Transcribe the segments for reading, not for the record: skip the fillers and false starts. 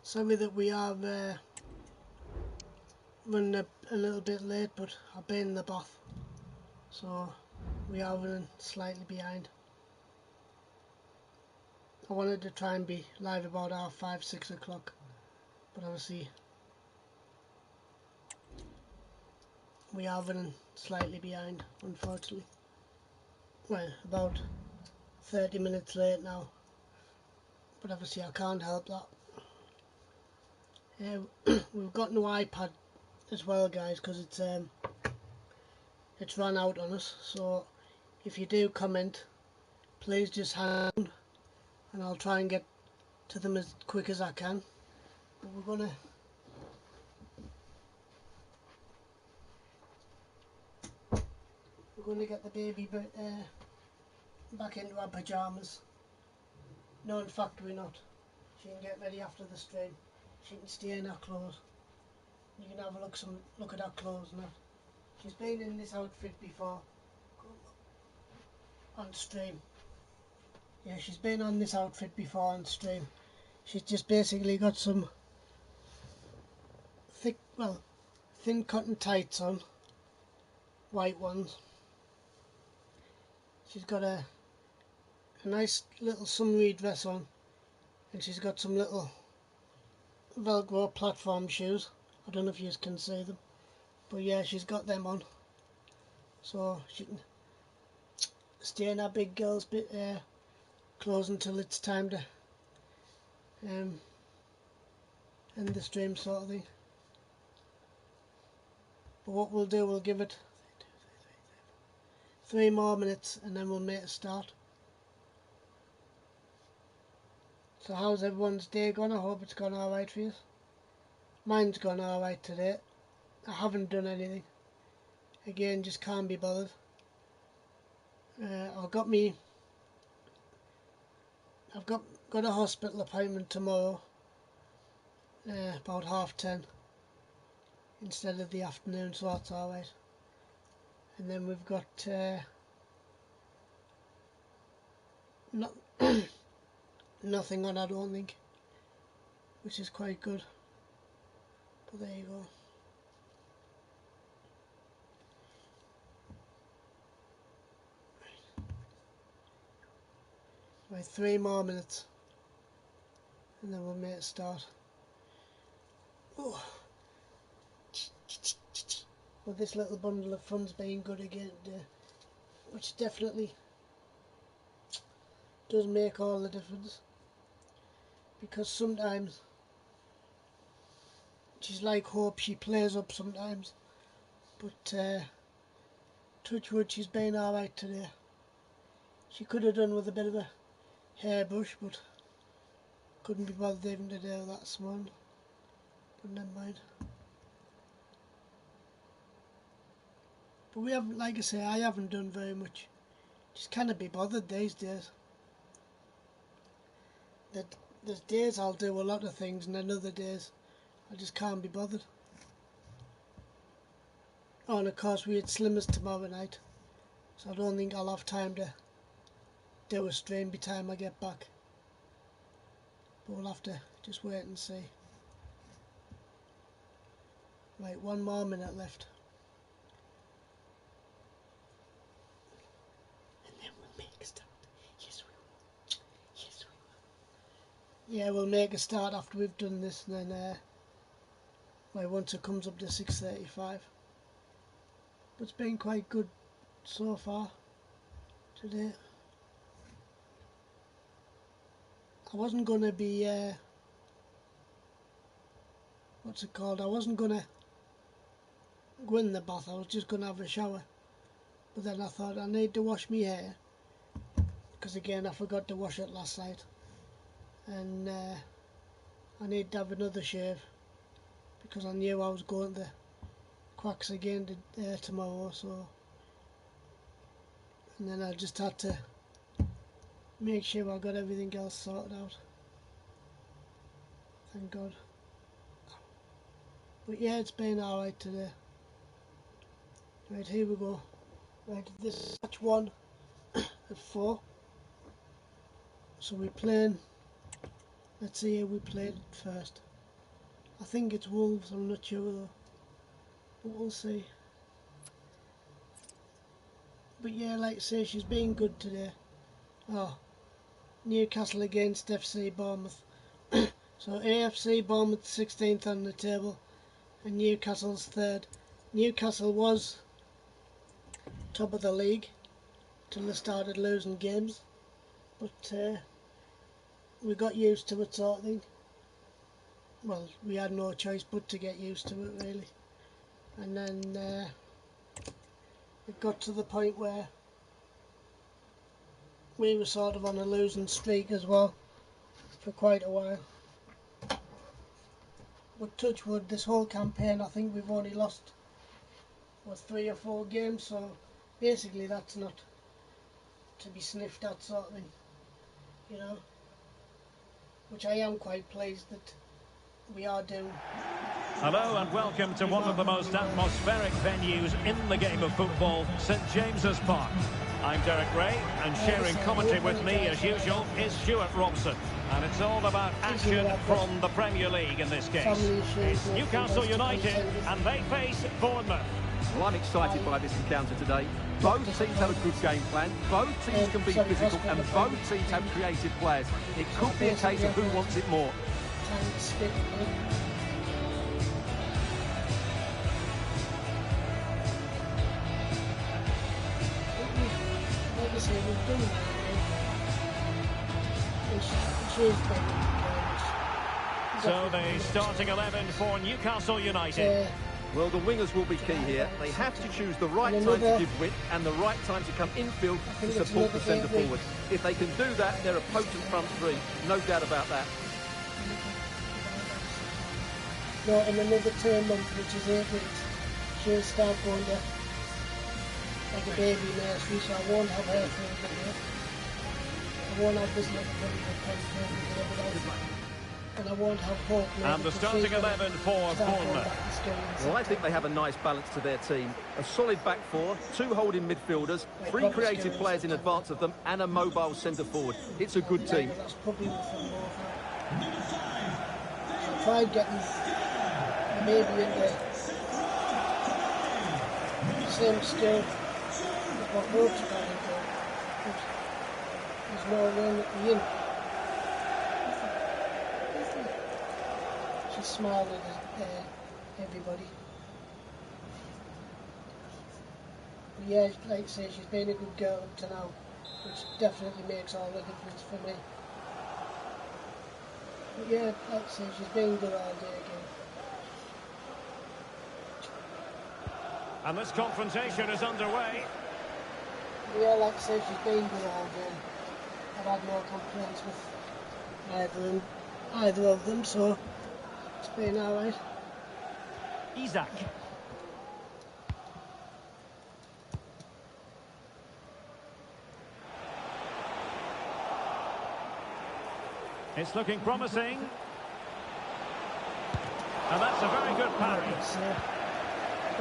Sorry that we are running a little bit late, but I've been in the bath, so we are running slightly behind. I wanted to try and be live about 5-6 o'clock, but obviously we are running slightly behind, unfortunately. Well, about 30 minutes late now, but obviously I can't help that. We've got no iPad as well, guys, because it's run out on us, so if you do comment, please just hang on and I'll try and get to them as quick as I can. But we're gonna get the baby back into her pyjamas. No, in fact we're not. She can get ready after the stream. She can stay in her clothes. You can have a look at her clothes and that. She's been in this outfit before on stream. Yeah, she's been on this outfit before on stream. She's just basically got some thin cotton tights on, white ones. She's got a nice little summery dress on, and she's got some little velcro platform shoes. I don't know if you can see them, but yeah, she's got them on, so she can stay in her big girl's clothes until it's time to end the stream, sort of thing. But what we'll do, we'll give it 3 more minutes and then we'll make a start. So how's everyone's day gone? I hope it's gone alright for you. Mine's gone alright today. I haven't done anything. Again, just can't be bothered. I've got a hospital appointment tomorrow, about 10:30 instead of the afternoon, so that's alright. And then we've got nothing on, I don't think, which is quite good. But there you go. Right, 3 more minutes and then we'll make a start. Oh. Well, this little bundle of fun's been good again today, which definitely does make all the difference, because sometimes she's like Hope, she plays up sometimes, but touch wood, she's been alright today. She could have done with a bit of a hairbrush, but couldn't be bothered even to do that this morning, but never mind. But we haven't, like I say, I haven't done very much. Just can't be bothered these days. There's days I'll do a lot of things, and then other days I just can't be bothered. Oh, and of course we had Slimmers tomorrow night, so I don't think I'll have time to do a stream by the time I get back. But we'll have to just wait and see. Right, 1 more minute left. And then we'll make a start. Yes, we will. Yes, we will. Yeah, we'll make a start after we've done this, and then once it comes up to 6:35. But it's been quite good so far today. I wasn't going to be, what's it called, I wasn't going to go in the bath, I was just going to have a shower. But then I thought I need to wash my hair, because again I forgot to wash it last night. And I need to have another shave, because I knew I was going to the quacks again tomorrow, so. And then I just had to make sure I got everything else sorted out. Thank God. But yeah, it's been alright today. Right, here we go. Right, this is match 1 at 4. So we're playing, let's see who we played first. I think it's Wolves, I'm not sure though. But we'll see. But yeah, like I say, she's been good today. Oh, Newcastle against FC Bournemouth. So AFC Bournemouth 16th on the table and Newcastle's 3rd. Newcastle was top of the league till they started losing games, but we got used to it, sort of thing. Well, we had no choice but to get used to it, really. And then it got to the point where we were sort of on a losing streak as well for quite a while. But touch wood, this whole campaign I think we've only lost 3 or 4 games, so basically that's not to be sniffed at, sort of thing, you know, which I am quite pleased that we are doing. Hello and welcome to one of the most atmospheric venues in the game of football, St James's Park. I'm Derek Ray, and sharing commentary with me as usual is Stuart Robson. And it's all about action from the Premier League in this case. It's Newcastle United and they face Bournemouth. Well, I'm excited by this encounter today. Both teams have a good game plan, both teams can be physical, and both teams have creative players. It could be a case of who wants it more. So the starting 11 for Newcastle United. Well, the wingers will be key here. They have to choose the right time to give width and the right time to come infield to support the centre forward. If they can do that, they're a potent front three. No doubt about that. No, in another 2 months, which is 8 weeks, she'll start going there like a baby nursery, so I won't have her for a year. I won't have this little baby and I won't have hope. And the starting 11 for Bournemouth. Well, I think they have a nice balance to their team. A solid back four, 2 holding midfielders, 3 creative players in advance of them, and a mobile centre forward. It's a good team. So try getting the baby in there. Same skill as what Hope's got in there. There's no room at the end. She's smiling at everybody. But yeah, like I say, she's been a good girl up to now, which definitely makes all the difference for me. But yeah, like I say, she's been good all day again. And this confrontation is underway. Yeah, like I say, she's been good all day. I've had no complaints with either of them, so it's been alright. Isak. It's looking promising. And that's a very good parry.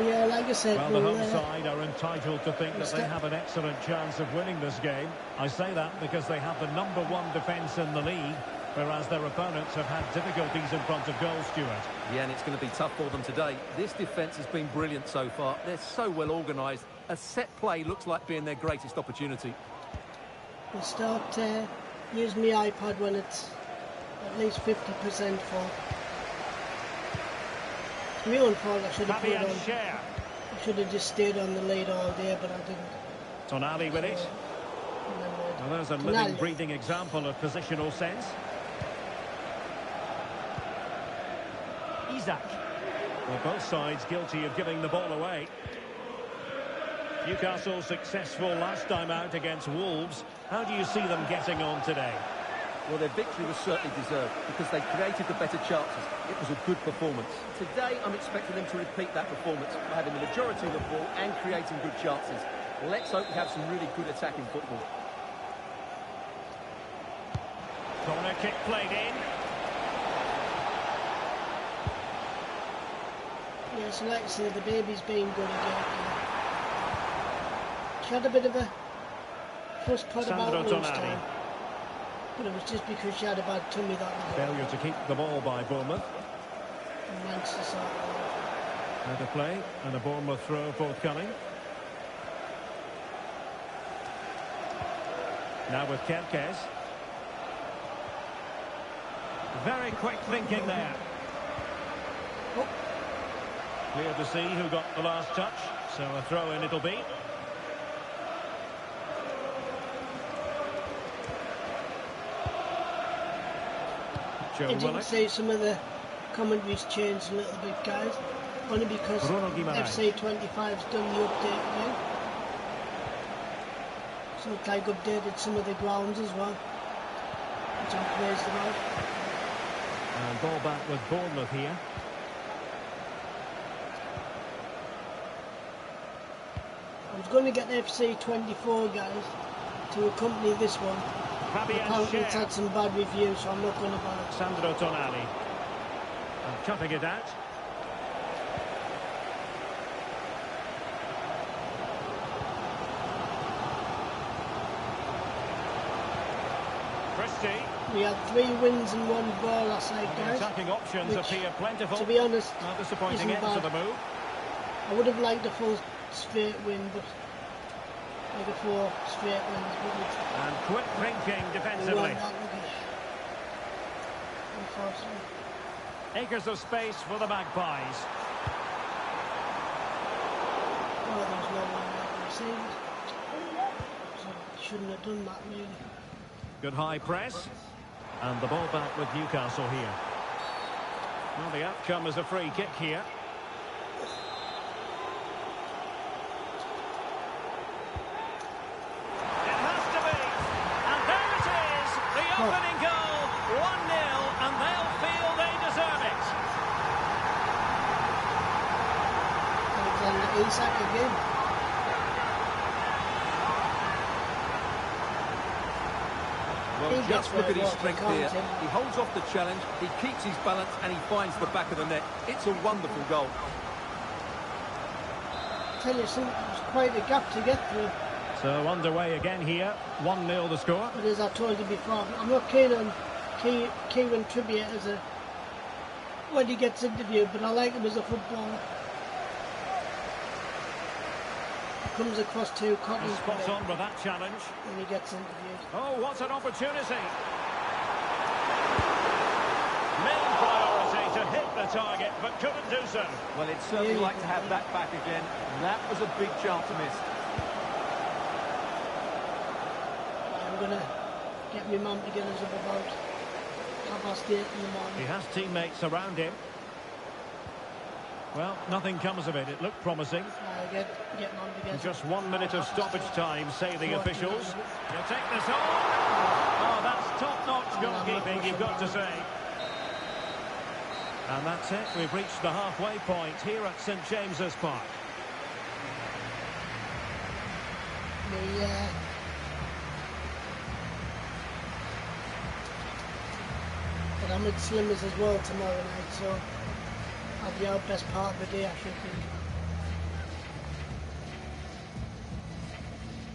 Yeah, like I said, well, the home side are entitled to think that they have an excellent chance of winning this game. I say that because they have the #1 defence in the league, whereas their opponents have had difficulties in front of goal, Stuart. Yeah, and it's going to be tough for them today. This defence has been brilliant so far. They're so well organised. A set play looks like being their greatest opportunity. We'll start using my iPad when it's at least 50% full. It's my own fault. I should have put it on. I should have just stayed on the lead all day, but I didn't. Tonali with it. Well, there's a living, breathing example of positional sense. Isak. Well, both sides guilty of giving the ball away. Newcastle successful last time out against Wolves. How do you see them getting on today? Well, their victory was certainly deserved because they created the better chances. It was a good performance. Today, I'm expecting them to repeat that performance by having the majority of the ball and creating good chances. Let's hope we have some really good attacking football. Corner kick played in. Yeah, so like I say, the baby's been good again. She had a bit of a fuss pot about lunchtime, but it was just because she had a bad tummy that night. Failure to keep the ball by Bournemouth. And Manchester sort of Better play and a Bournemouth throw forthcoming. Now with Kerkez. Very quick thinking there. Clear to see who got the last touch. So a throw in it'll be. Joe As you can Willock. see, some of the commentaries changed a little bit, guys. Only because Bruno Guimaraes. FC 25's done the update again. So it's like updated some of the grounds as well, which I'm pleased about. And ball back with Bournemouth here. I was going to get FC 24 guys to accompany this one. Fabian Apparently it's Schär. had some bad reviews, so I'm not going to bother. Sandro Tonali. And cutting it out. Christie. We had 3 wins and 1 draw last night, The guys. attacking options Which, appear plentiful. to be honest, Not disappointing isn't end to bad. the move. I would have liked a full straight win, but like a 4 straight wins, but And quick thinking we defensively. weren't that lucky. Unfortunately. Acres of space for the Magpies. Well, there was no one there to receive it. So shouldn't have done that, really. Good high press. And the ball back with Newcastle here. Well, the outcome is a free kick here. It has to be. And there it is. The opening goal. 1-0. And they'll feel they deserve it. Alexander Isak again. Well, He just gets look where at it his was, strength can't here. he? He holds off the challenge, he keeps his balance, and he finds the back of the net. It's a wonderful goal. I tell you something, it was quite a gap to get through. So underway again here. 1-0 the score. But as I told you before, I'm not keen on Kieran Trippier as a when he gets interviewed, but I like him as a footballer. He comes across too cocky Spot on with that challenge. when he gets interviewed. Oh, what an opportunity. Main priority to hit the target, but couldn't do so. Well, it's certainly Yeah. like to have that back again. That was a big chance missed. I'm going to get my mum to get us up about 8:30 in the morning. He has teammates around him. Well, nothing comes of it. It looked promising. Get mum to get us Just up 1 minute of 8:30. stoppage time, say the What officials. do you He'll take this on. Oh, that's top-notch goalkeeping, you've got to say. And that's it. We've reached the halfway point here at St James's Park. But I'm at Slimmers as well tomorrow night, so I'll be out best part of the day, I should think.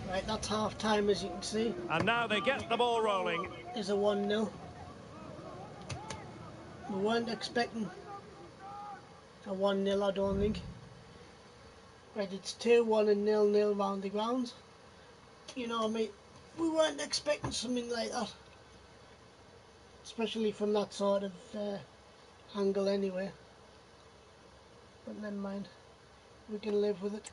Right, that's half time, as you can see. And now they get the ball rolling. Is a 1-0. We weren't expecting a 1-0, I don't think. Right, it's 2-1 and 0-0 round the grounds. You know, I mean, we weren't expecting something like that. Especially from that sort of angle anyway. But never mind. We can live with it.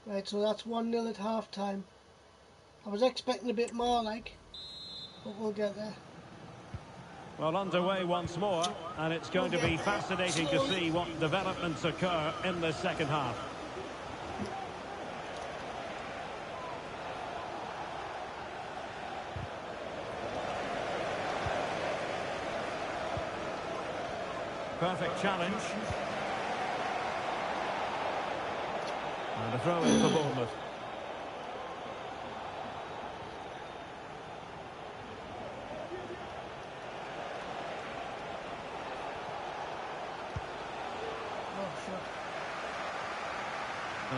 Right, so that's 1-0 at half time. I was expecting a bit more, like, but we'll get there. Well, underway once more, and it's going to be fascinating to see what developments occur in the second half. Perfect challenge. And a throw in for Bournemouth.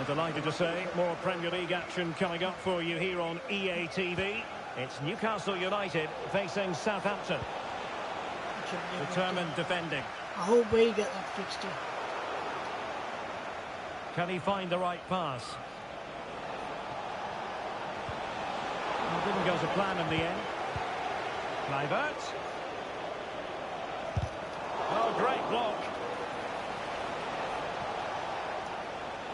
Delighted to say, more Premier League action coming up for you here on EA TV. It's Newcastle United facing Southampton. Determined defending. I hope we get that fixture. Can he find the right pass? It didn't go to plan in the end. Kluivert. Oh, great block.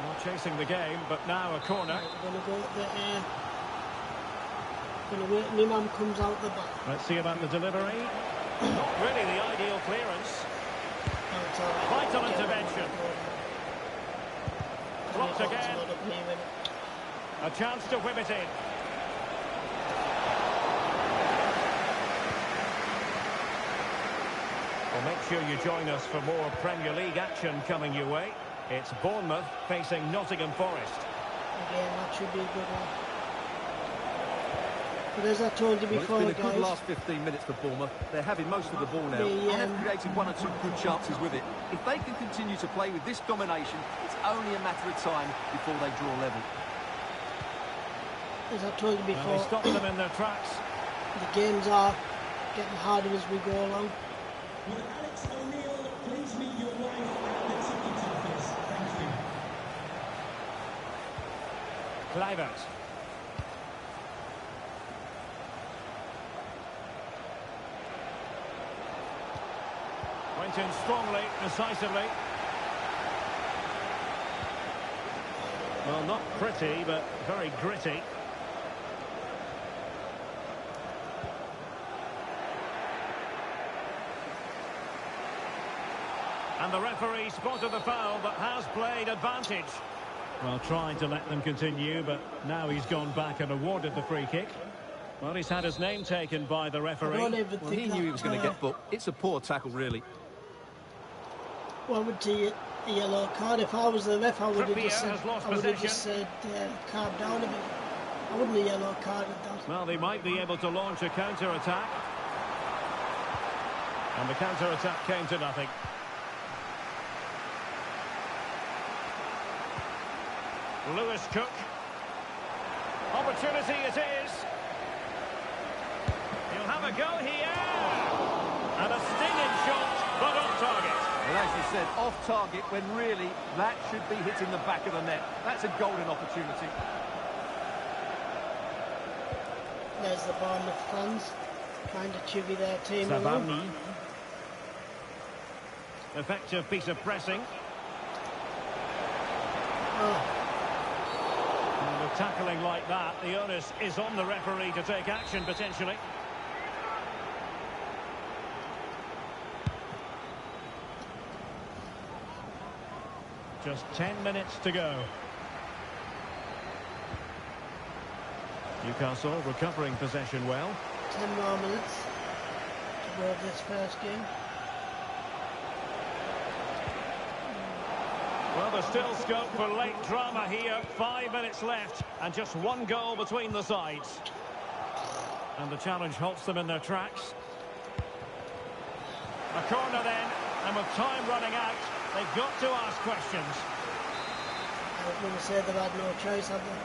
Not chasing the game, but now a corner. We're going to go at the air. Going to wait until Imam comes out the back. Let's see about the delivery. Not really the ideal clearance. Vital intervention. Blocked again. A chance to whip it in. Well, make sure you join us for more Premier League action coming your way. It's Bournemouth facing Nottingham Forest. Again, that should be a good one. But as I told you before, it's been a guys, good last 15 minutes for Bournemouth. They're having most of the ball now and have created one or two good chances with it. If they can continue to play with this domination, it's only a matter of time before they draw level. as I told you Well, before, they stopped them in their tracks. the games are getting harder as we go along. Would Alex O'Neill please meet your wife at the ticket office? Thank you. Kluivert. Went in strongly, decisively. Well, not pretty, but very gritty. And the referee spotted the foul, but has played advantage. Well, trying to let them continue, but now he's gone back and awarded the free kick. Well, he's had his name taken by the referee. I don't even Well, think he knew he was going to that, get booked. It's a poor tackle, really. What would see a yellow card? If I was the ref, I would have Trippier just said, has lost I would have possession. just said, calm down a bit. I wouldn't have yellow carded that. Well, they might be able to launch a counter-attack. And the counter-attack came to nothing. Lewis Cook. Opportunity it is. He'll have a go here. And a stinging shot, but on target. Well, as you said, off target when really that should be hitting the back of the net. That's a golden opportunity. There's the Bournemouth fans trying to chivvy their team along. Savani. Effective piece of pressing. Oh, And with tackling like that, the onus is on the referee to take action potentially. Just 10 minutes to go. Newcastle recovering possession well. 10 more minutes to go of this first game. Well, there's still scope for late drama here. 5 minutes left and just one goal between the sides. And the challenge halts them in their tracks. A corner then, and with time running out, they've got to ask questions. I was going to say they've had no choice, have they?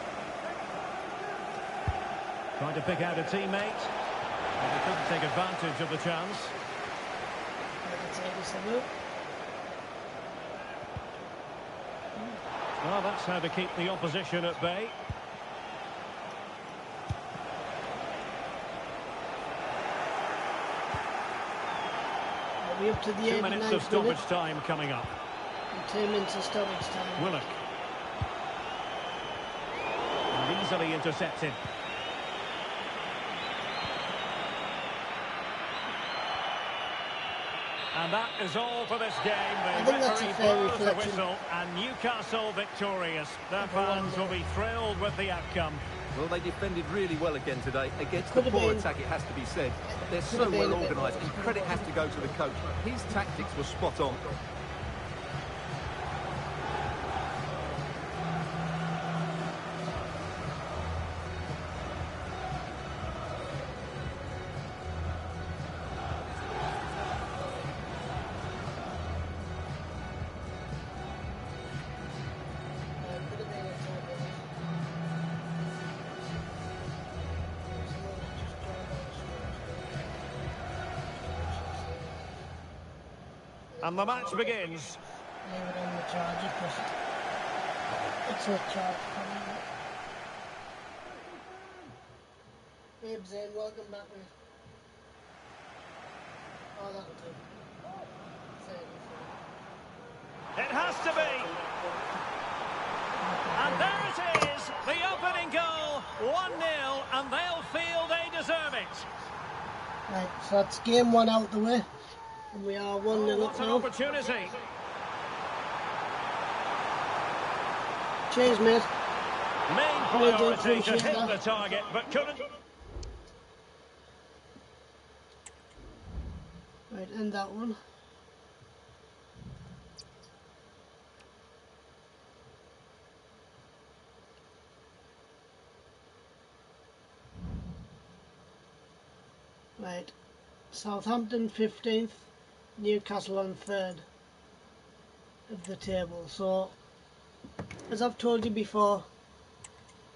Trying to pick out a teammate. And they couldn't take advantage of the chance. I can say this about. Well, that's how to keep the opposition at bay. Are we up to the 2 minutes of 89th stoppage minute? time coming up. And 2 minutes of stoppage time. Willock. And easily intercepted. And that is all for this game. I The think that's a referee fair blows the reflection. whistle and Newcastle victorious. Their Everyone fans will be thrilled with the outcome. Well, they defended really well again today against Could the have poor been- attack, it has to be said. They're Could so have been well a bit organised, more. and credit has to go to the coach. His tactics were spot on. Could have been a And the match begins. Leave it on the charger because it's a charge. Babe Zane, welcome back, mate. Oh, that'll do. It has to be. And there it is, the opening goal, 1-0, and they'll feel they deserve it. Right, so that's game one out the way. And we are 1-0 What up an now. opportunity. Cheers, mate. Main Really do priority to appreciate hit that. the target, but couldn't. Right, end that one. Right, Southampton 15th, Newcastle on 3rd of the table. So, as I've told you before,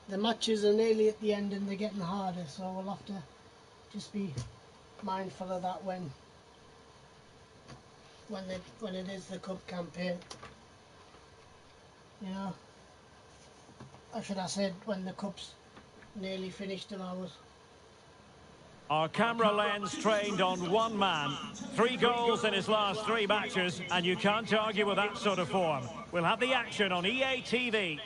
the matches are nearly at the end and they're getting harder, so we'll have to just be mindful of that when it is the cup campaign. You know, or should I say when the cup's nearly finished of ours. Our camera lens trained on one man. 3 goals in his last 3 matches, and you can't argue with that sort of form. We'll have the action on EA TV.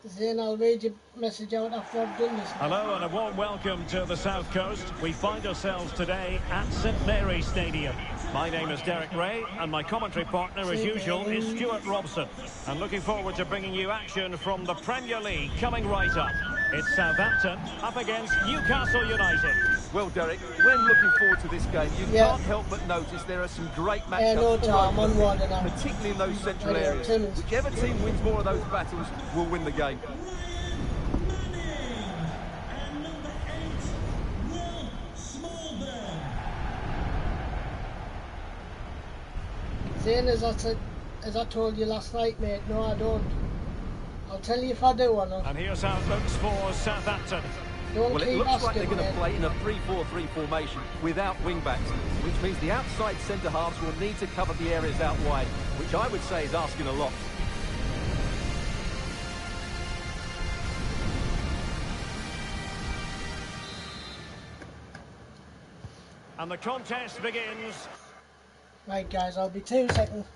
Zane, I'll read your message out after I've done this. Hello and a warm welcome to the South Coast. We find ourselves today at St Mary's Stadium. My name is Derek Ray and my commentary partner as usual is Stuart Robson. And looking forward to bringing you action from the Premier League coming right up. It's Southampton up against Newcastle United. Well, Derek, when looking forward to this game, you can't help but notice there are some great matchups. no time, on one and out. Particularly in those central Right, areas. Timmins. Whichever team wins more of those battles will win the game. And number 8, Will Smallburn. Zane, as I told you last night, mate, no I don't. I'll tell you if I do or not. And here's how it looks for Southampton. Don't Well, it keep looks like asking, they're going to mate. play in a 3-4-3 formation without wing-backs, which means the outside centre-halves will need to cover the areas out wide, which I would say is asking a lot. And the contest begins. Right, guys, I'll be 2 seconds.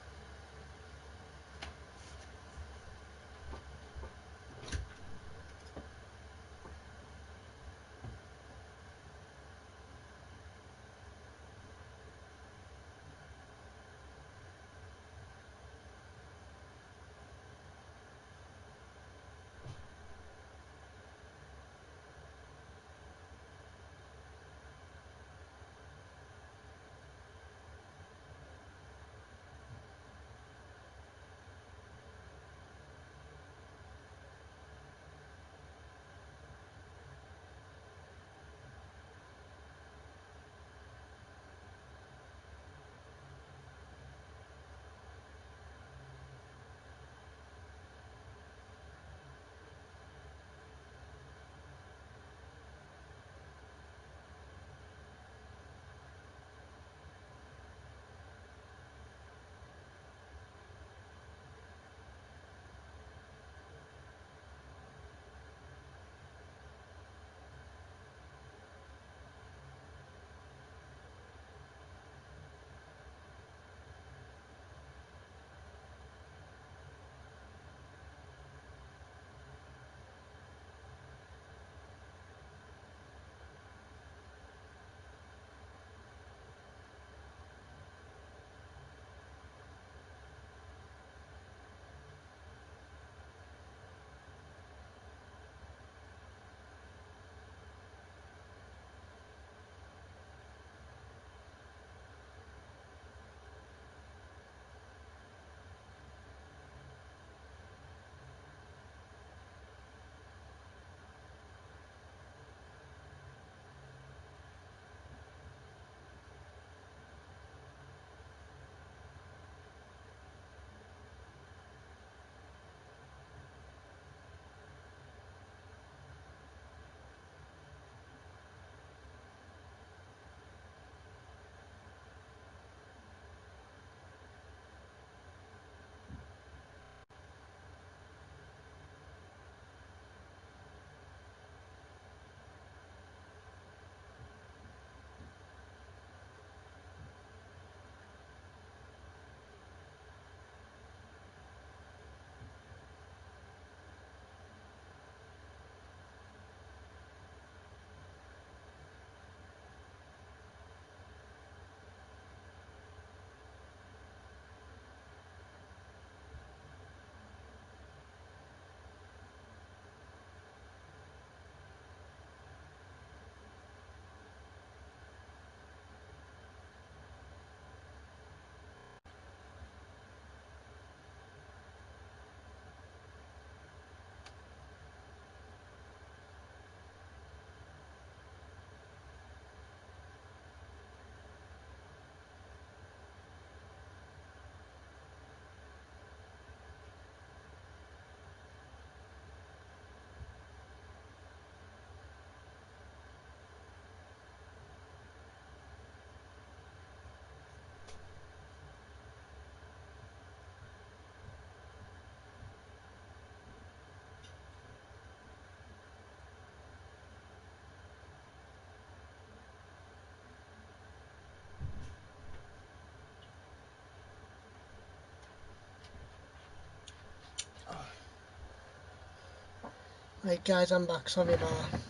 Right guys, I'm back, sorry about that.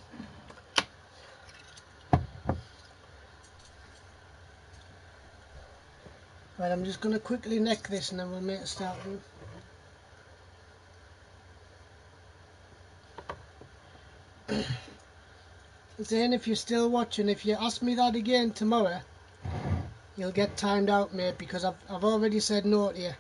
Right, I'm just going to quickly neck this and then we'll make a start with it. Zane, if you're still watching, if you ask me that again tomorrow, you'll get timed out, mate, because I've already said no to you.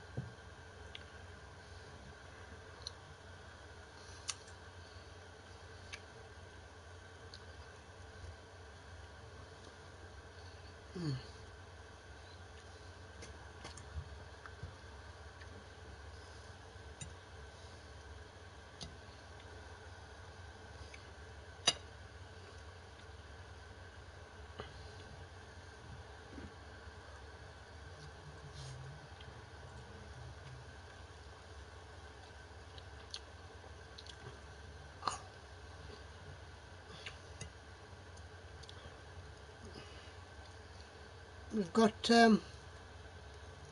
We've got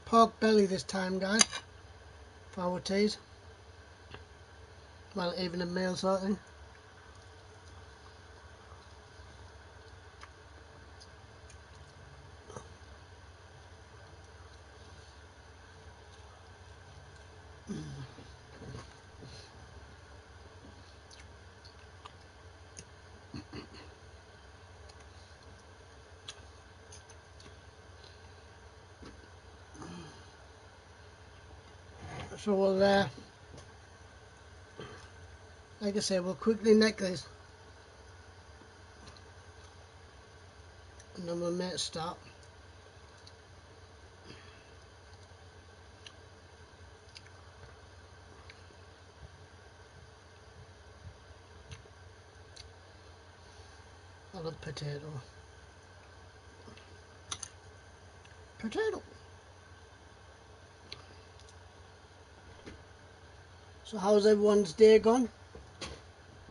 pork belly this time, guys, for our teas. Well, even a meal sort of thing. So we'll, like I say, we'll quickly neck this. And then we'll make a start. I love potato. Potato! So how's everyone's day gone?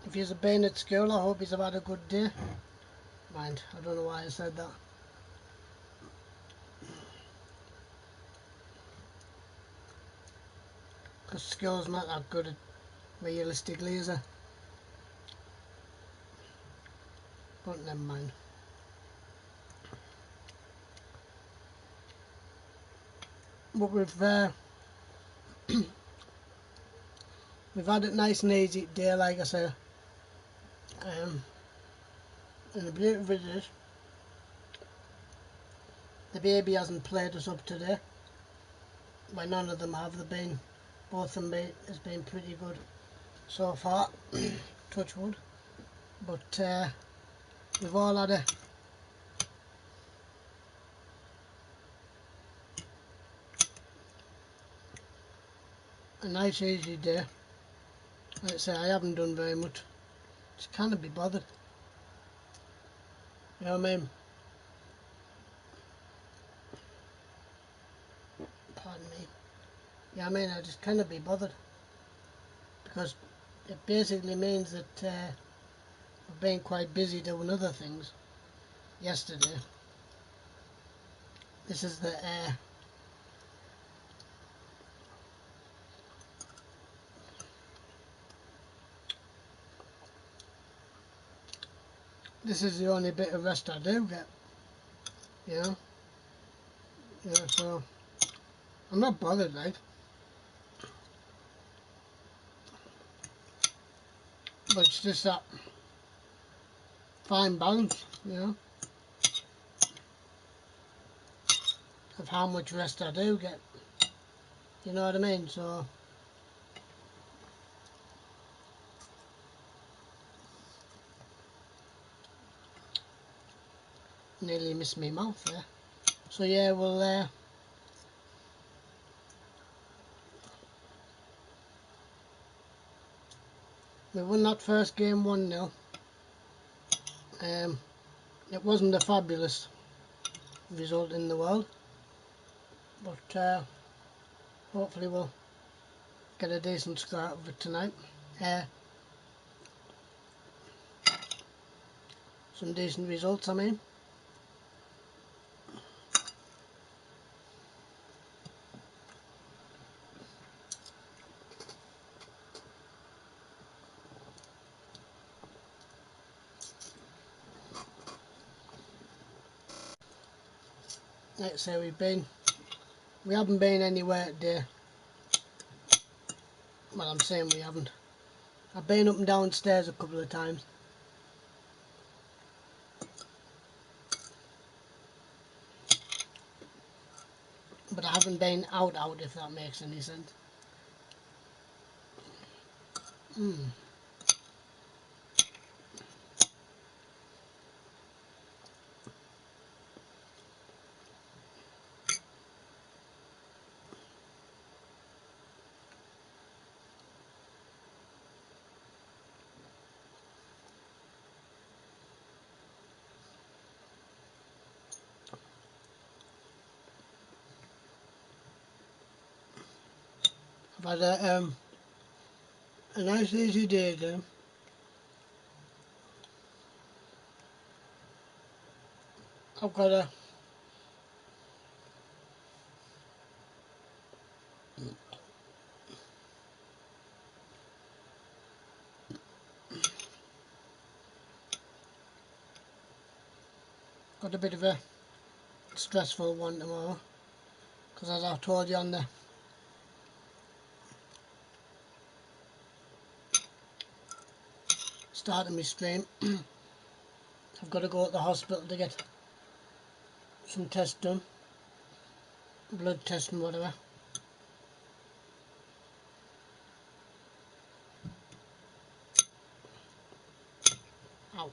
If you've been at school, I hope you've had a good day. Mind, I don't know why I said that. Because school's not that good at realistically, is it? But never mind. But we've had it nice and easy day, like I say. And the beauty of it is, the baby hasn't played us up today. Well, none of them have. Both of them has been pretty good so far. Touch wood. But we've all had a nice easy day. Like I say, I haven't done very much. Just can't be bothered. You know what I mean? Pardon me. Yeah, I mean, I just can't be bothered. Because it basically means that I've been quite busy doing other things. Yesterday, this is the this is the only bit of rest I do get. You know? Yeah, so I'm not bothered, like. But it's just that fine balance, you know, of how much rest I do get. You know what I mean? So nearly missed my mouth there. So yeah, we won that first game 1-0. It wasn't a fabulous result in the world, but hopefully we'll get a decent score out of it tonight. Some decent results, I mean. let's say we haven't been anywhere today. Well, I'm saying we haven't. I've been up and downstairs a couple of times. But I haven't been out, if that makes any sense. I've had a nice easy day again. I've got a bit of a stressful one tomorrow, because as I told you on the start of my stream, I've got to go to the hospital to get some tests done, blood test and whatever. Ow.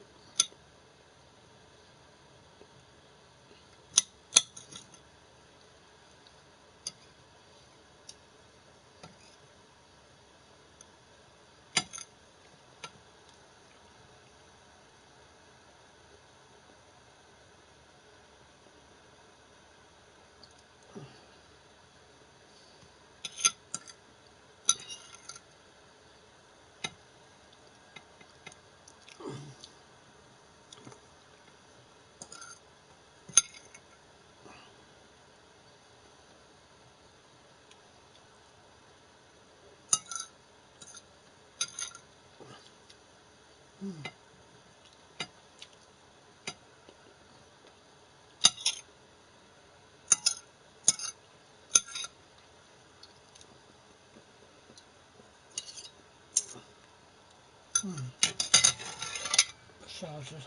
Shouted.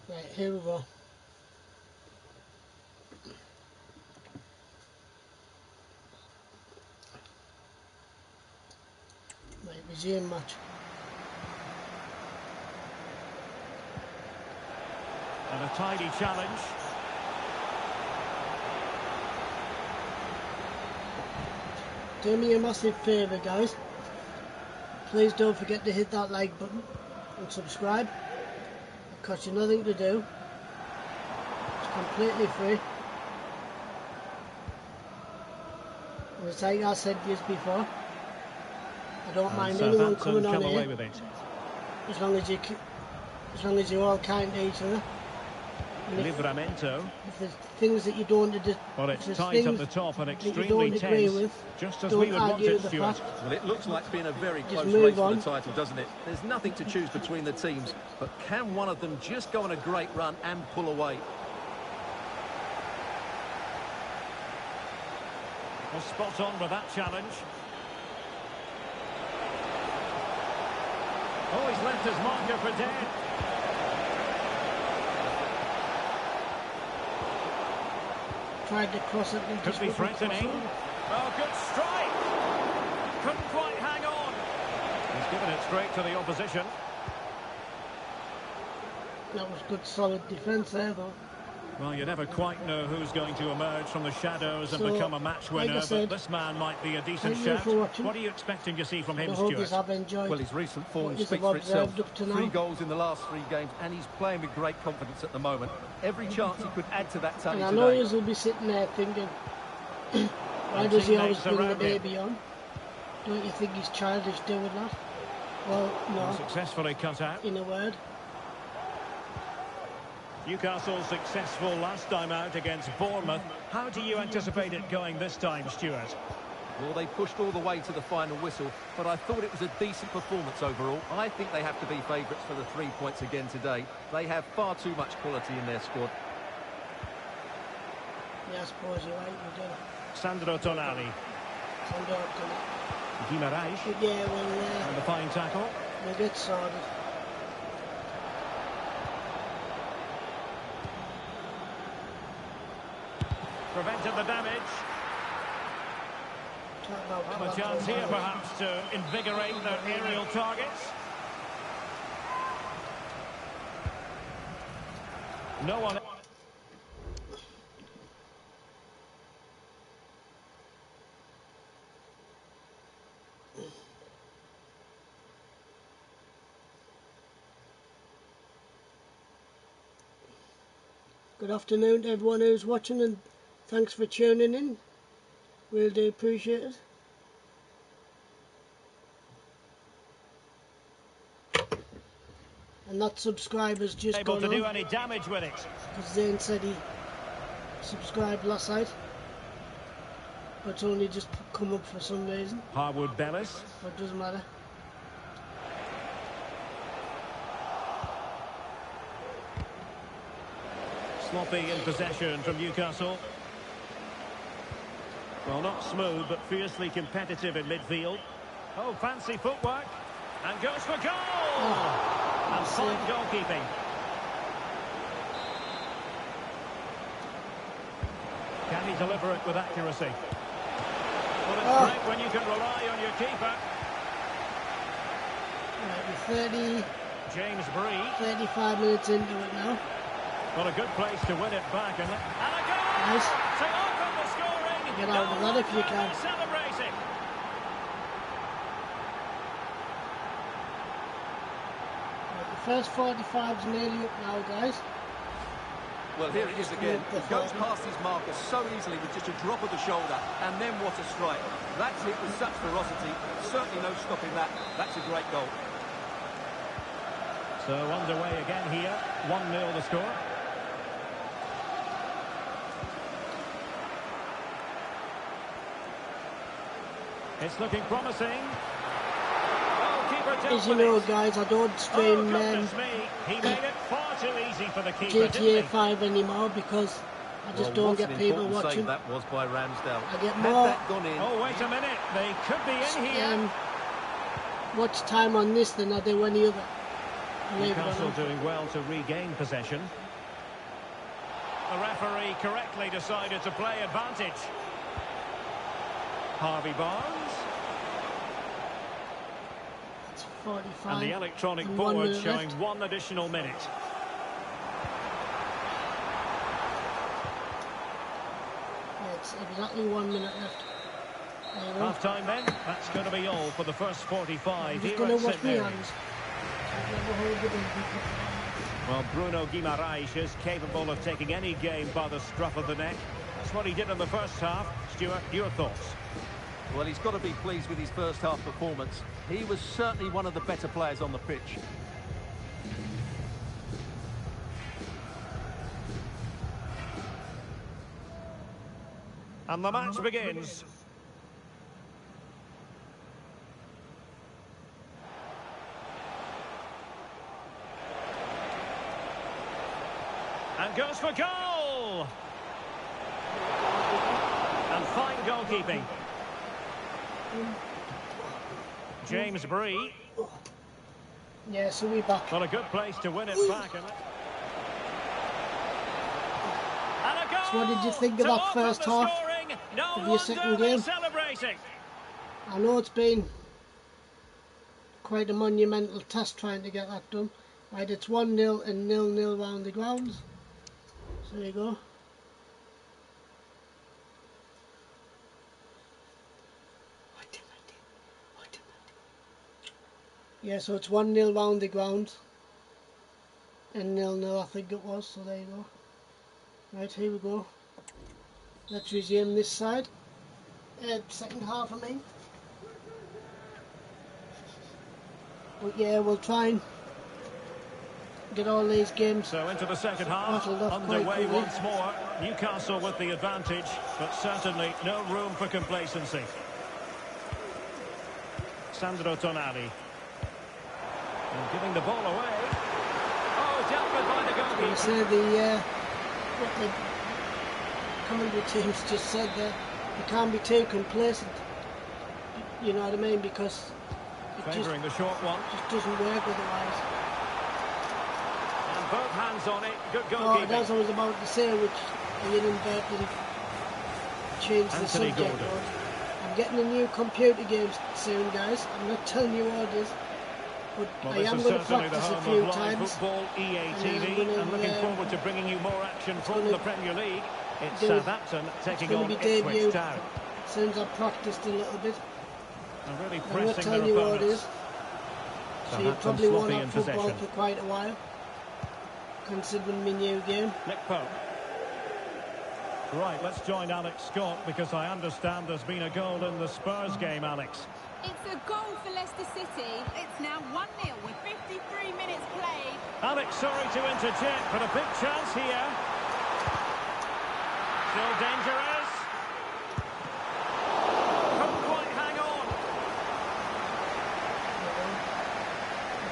Right, here we go. Right, resume match. And a tidy challenge. Do me a massive favour, guys. Please don't forget to hit that like button and subscribe. It costs you nothing to do. It's completely free. And it's like I said just before, I don't mind anyone coming on away here with it. as long as you're all kind to each other. And Livramento. if there's things that you don't Well, if it's there's tight up things the top and that you extremely don't agree tense. with, Just as don't we would want argue it, the Stuart. fact. Well, it looks like it's been a very close move race for on. the title, doesn't it? There's nothing to choose between the teams, but can one of them just go on a great run and pull away? Well, spot on with that challenge. Oh, he's left his marker for dead. Tried to cross it and Could just be wouldn't cross threatening. it. Oh, good strike. Couldn't quite hang on. He's given it straight to the opposition. That was good solid defence there though. Well, you never quite know who's going to emerge from the shadows and So, become a match like I winner, said, but this man might be a decent thank you shout. for watching. What are you expecting to see from I him, hope you Stuart? have enjoyed Well, his recent form what you speaks have for itself. observed up to now. 3 goals in the last 3 games, and he's playing with great confidence at the moment. Every chance he could add to that tally And I know today. you will be sitting there thinking, why And does he always teammates bring the around him. baby on? Don't you think he's childish doing that? Well, no, Successfully cut out. in a word. Newcastle successful last time out against Bournemouth. How do you anticipate it going this time, Stuart? Well, they pushed all the way to the final whistle, but I thought it was a decent performance overall. I think they have to be favourites for the 3 points again today. They have far too much quality in their squad. Yeah, I suppose you're right, you do. Sandro Tonali. Sandro Tonali. Guimarães. But yeah, And the fine tackle. we'll get sorted. Prevented the damage. Talk about Well, a chance here perhaps to invigorate their aerial targets. No one. Good afternoon to everyone who's watching, and thanks for tuning in. Really do appreciate it. And that subscriber's just Able gone to do on, any damage with it. because Zane said he subscribed last night, but it's only just come up for some reason. Harwood Bellis. But it doesn't matter. Sloppy in possession from Newcastle. Well, not smooth, but fiercely competitive in midfield. Oh, fancy footwork. And goes for goal! And fine goalkeeping. Can he deliver it with accuracy? Well, it's great when you can rely on your keeper. Right, we're James Bree. 35 minutes into it now. Well, a good place to win it back. And a goal! Nice. To open the scoring. Get out of that if you can. Celebrating. Right, the first 45's nearly up now, guys. Well, here it is again. He goes past his marker so easily with just a drop of the shoulder. And then what a strike. That's hit with such ferocity. Certainly no stopping that. That's a great goal. So underway again here. 1-0 the score. It's looking promising. Oh, keeper dealt As you with know, it. guys, I don't Oh, stream goodness me. He made it far too easy for the keeper, didn't he? GTA 5 anymore, because I just Well, don't what get an people important watching. save that was by Ramsdale. I get Had more that gone in, Oh, wait a minute. They could be in here. watch time on this than I do any other. Believe it or Newcastle not. doing well to regain possession. The referee correctly decided to play advantage. Harvey Barnes. It's 45. And the electronic and 1 board minute showing left. 1 additional minute. Yeah, it's exactly 1 minute left. There you go. Half time then. That's going to be all for the first 45 I'm here just going at to wash St my Mary's. hands. I've never heard of it. Well, Bruno Guimarães is capable of taking any game by the scruff of the neck. That's what he did in the first half. Stuart, your thoughts? well, he's got to be pleased with his first half performance. He was certainly one of the better players on the pitch. And the match begins. And goes for goal! And fine goalkeeping. James Bree. Yeah, so we're back. Well, a good place to win it back. And a goal! So what did you think of to that open first the half scoring. No of your wonder second they're game? celebrating. I know it's been quite a monumental task trying to get that done. Right, it's 1-0 and 0-0 round the grounds. So there you go. Yeah, so it's 1-0 round the ground and 0-0 I think it was, so there you go. Right, here we go. Let's resume this side. Second half, I mean. But yeah, we'll try and get all these games. So into the second half, Rattled off quite underway quickly. once more. Newcastle with the advantage, but certainly no room for complacency. Sandro Tonali. And giving the ball away. Oh, dealt with by the You goalkeeper. say the commentary teams just said there, you can't be too complacent. You know what I mean? Because it Favouring the short one. just doesn't work otherwise. And both hands on it. Good Oh, goalkeeping. that's what I was about to say, which I inadvertently changed the Anthony subject. Gordon. on. I'm getting a new computer game soon, guys. I'm not telling you what it is, but Well, I this am is going to certainly the practice a home few of live times. football, EA And TV, I'm gonna, and looking forward to bringing you more action from gonna the Premier League. It's do- Southampton It's taking going on to be Ipswich debuted Town. as soon as I've practiced a little bit. And really I'm not pressing telling their you what it opponents. is. So you Southampton probably won't sloppy have in football possession. for quite a while, considering my new game. Nick Pope. Right, let's join Alex Scott because I understand there's been a goal in the Spurs game, Alex. It's a goal for Leicester City. It's now 1-0 with 53 minutes played. Alex, sorry to interject, but a big chance here. Still dangerous. Couldn't quite hang on.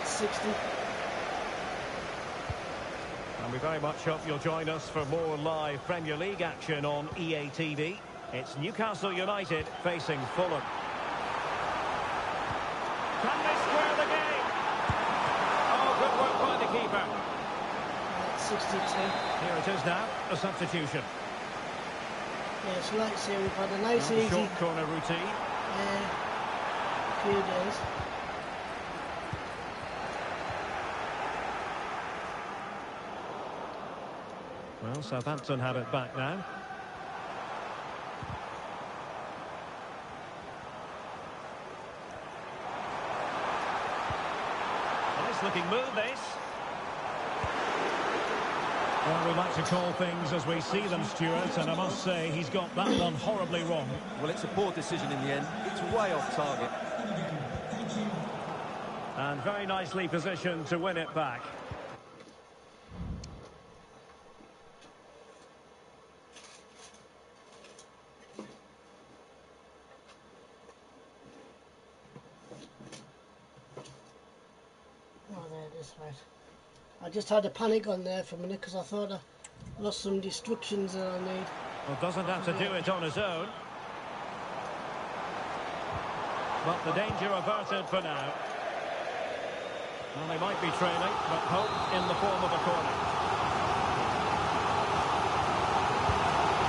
It's 60. And we very much hope you'll join us for more live Premier League action on EA TV. It's Newcastle United facing Fulham. Can they square the game? Oh, good work by the keeper. It's 62. Here it is now, a substitution. Yeah, so like I say, we've had a nice, Now the easy short corner routine. few days. Well, Southampton have it back now. Nice looking move, this. Well, we like to call things as we see them, Stuart, and I must say he's got that one horribly wrong. Well, it's a poor decision in the end. It's way off target. And very nicely positioned to win it back. Oh, there it is, right. I just had a panic on there for a minute because I thought I lost some destructions that I need. Well, doesn't have to do it on his own. But the danger averted for now. Well, they might be trailing, but hope in the form of a corner.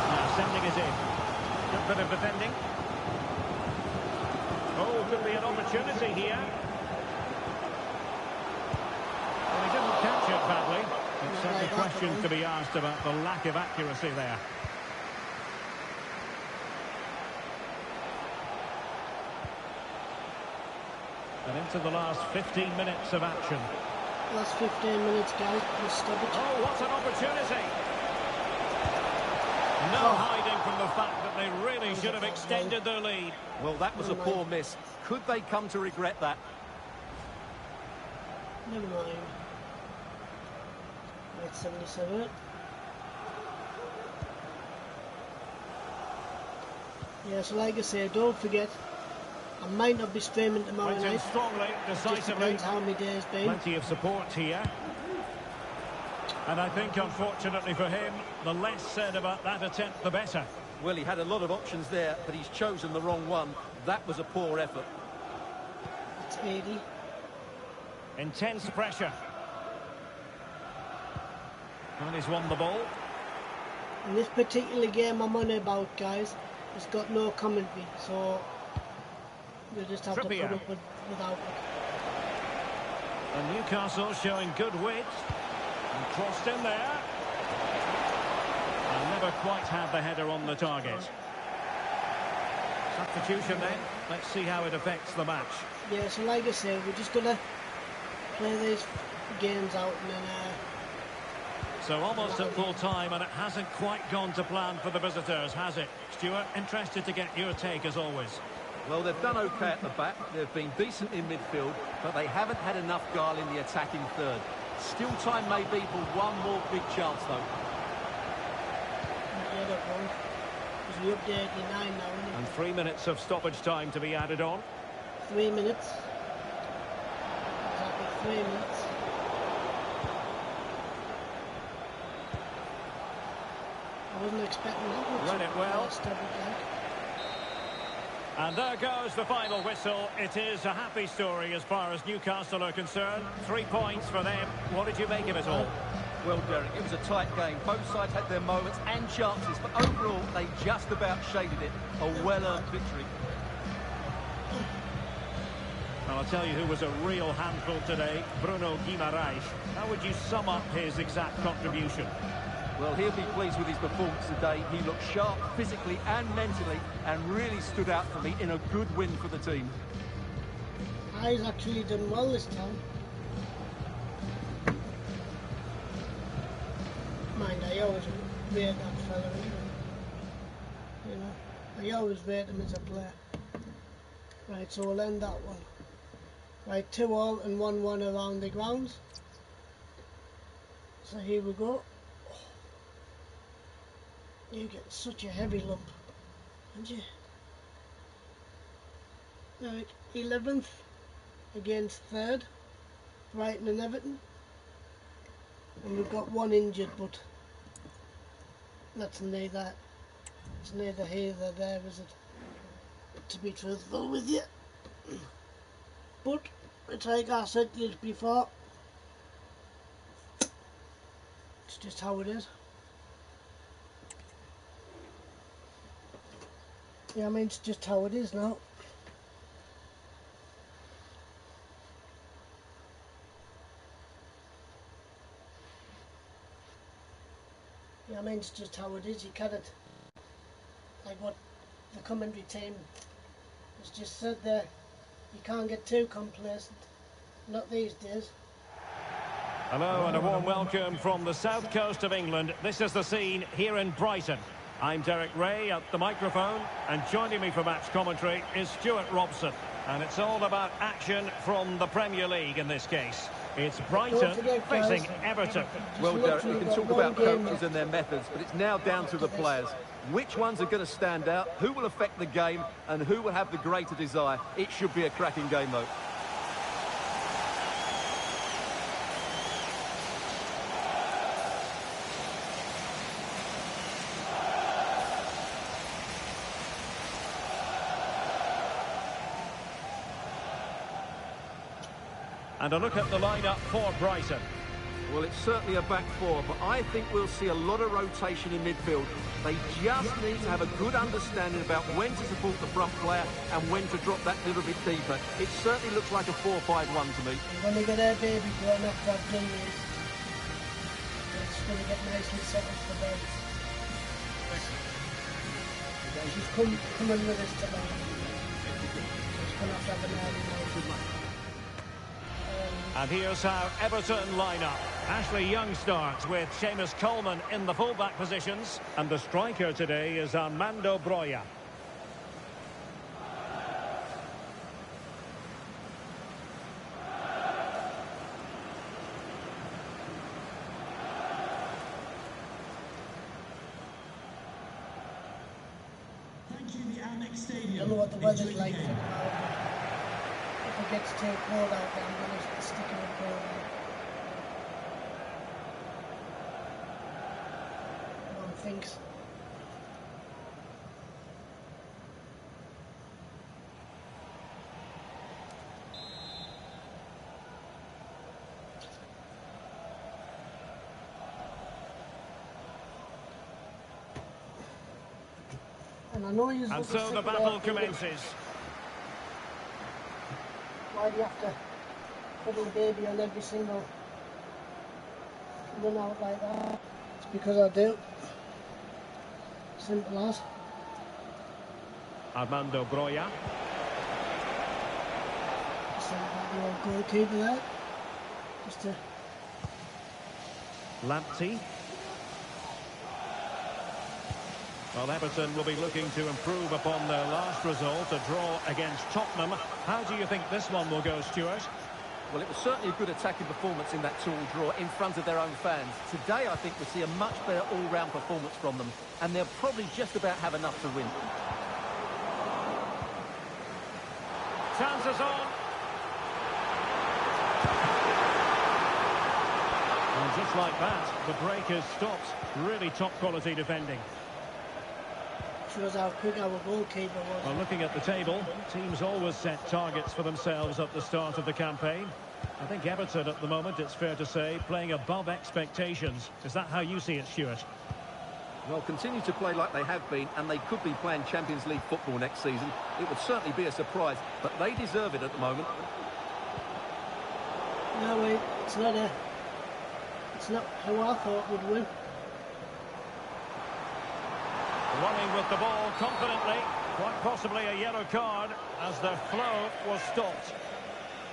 Now sending it in. Good bit of defending. Oh, could be an opportunity here. Well, he didn't catch it badly. It's certainly questions to be asked about the lack of accuracy there. And into the last 15 minutes of action. Last 15 minutes, guys. Let's stop it. Oh, what an opportunity! No hiding from the fact that they really should have extended their lead. Well, that was a poor miss. Could they come to regret that? Never mind. Right, 77. Yeah, so like I say, don't forget, I might not be streaming tomorrow Went in night. strongly, Just decisively. depends how my day's been. Plenty of support here. And I think, unfortunately for him, the less said about that attempt, the better. Well, he had a lot of options there, but he's chosen the wrong one. That was a poor effort. It's 80. Intense pressure. And he's won the ball. In this particular game I'm on about, guys, it's got no commentary, so you'll just have to Trippier. put up without it. And Newcastle showing good width. And crossed in there. And never quite had the header on the target. Substitution then. Let's see how it affects the match. Yeah, so like I say, we're just gonna play these games out and then So almost at full time, and it hasn't quite gone to plan for the visitors, has it? Stuart, interested to get your take as always. Well, they've done OK at the back. They've been decent in midfield, but they haven't had enough guile in the attacking third. Still time may be for one more big chance, though. the other one. Because we're up to 89 now, isn't And 3 minutes of stoppage time to be added on. it? 3 minutes. Exactly 3 minutes. wasn't expecting that. Read it well. Step it back. And there goes the final whistle. It is a happy story as far as Newcastle are concerned. 3 points for them. What did you make of it all? Well, Derek, it was a tight game. Both sides had their moments and chances, but overall, they just about shaded it. A well-earned victory. Well, I'll tell you who was a real handful today, Bruno Guimaraes. How would you sum up his exact contribution? Well, he'll be pleased with his performance today. He looked sharp physically and mentally and really stood out for me in a good win for the team. He's actually done well this time. Mind, I always rate that fella, you know. I always rate him as a player. Right, so we'll end that one. Right, 2-2 and 1-1 around the grounds. So here we go. You get such a heavy lump, don't you? Right, 11th against 3rd, Brighton and Everton. And we've got one injured, but that's neither, it's neither here nor there, is it? To be truthful with you. But, it's like I said to you before, it's just how it is. Yeah, I mean, it's just how it is now. Yeah, I mean, it's just how it is. You can't, like what the commentary team has just said there, you can't get too complacent. Not these days. Hello and a warm welcome from the south coast of England. This is the scene here in Brighton. I'm Derek Ray at the microphone, and joining me for match commentary is Stuart Robson. And it's all about action from the Premier League in this case. It's Brighton facing Everton. Well, Derek, we can talk about coaches and their methods, but it's now down to the players. Which ones are going to stand out, who will affect the game, and who will have the greater desire? It should be a cracking game, though. And a look at the lineup for Brighton. Well, it's certainly a back four, but I think we'll see a lot of rotation in midfield. They just need to have a good understanding about when to support the front player and when to drop that little bit deeper. It certainly looks like a 4-5-1 to me. When they get their baby grown up, that doing this, it's going to get nicely settled for them. She's coming with us tonight. She's going to have an early night. And here's how Everton line up. Ashley Young starts with Seamus Coleman in the fullback positions. And the striker today is Armando Broja. Thank you, the Amex I Stadium. don't know what the weather's like for now. If it gets too cold out there, I'm going to stick in the cold. One thinks. And I know he's. And so the battle commences. Why do you have to put a baby on every single run out like that? It's because I do. Simple as. Armando Broja. Simple the old goalkeeper there. Just to. Lamptey. Well, Everton will be looking to improve upon their last result, a draw against Tottenham. How do you think this one will go, Stuart? Well, it was certainly a good attacking performance in that 2-2 draw in front of their own fans. Today, I think we'll see a much better all-round performance from them, and they'll probably just about have enough to win. Chances on. And And just like that, the break is stopped. Really top quality defending. Shows how quick our goalkeeper was. Well, looking at the table, teams always set targets for themselves at the start of the campaign. I think Everton at the moment, it's fair to say, playing above expectations. Is that how you see it, Stuart? Well, continue to play like they have been, and they could be playing Champions League football next season. It would certainly be a surprise, but they deserve it at the moment. No, wait, it's not how I thought we'd win. Running with the ball confidently. Quite possibly a yellow card as the flow was stopped.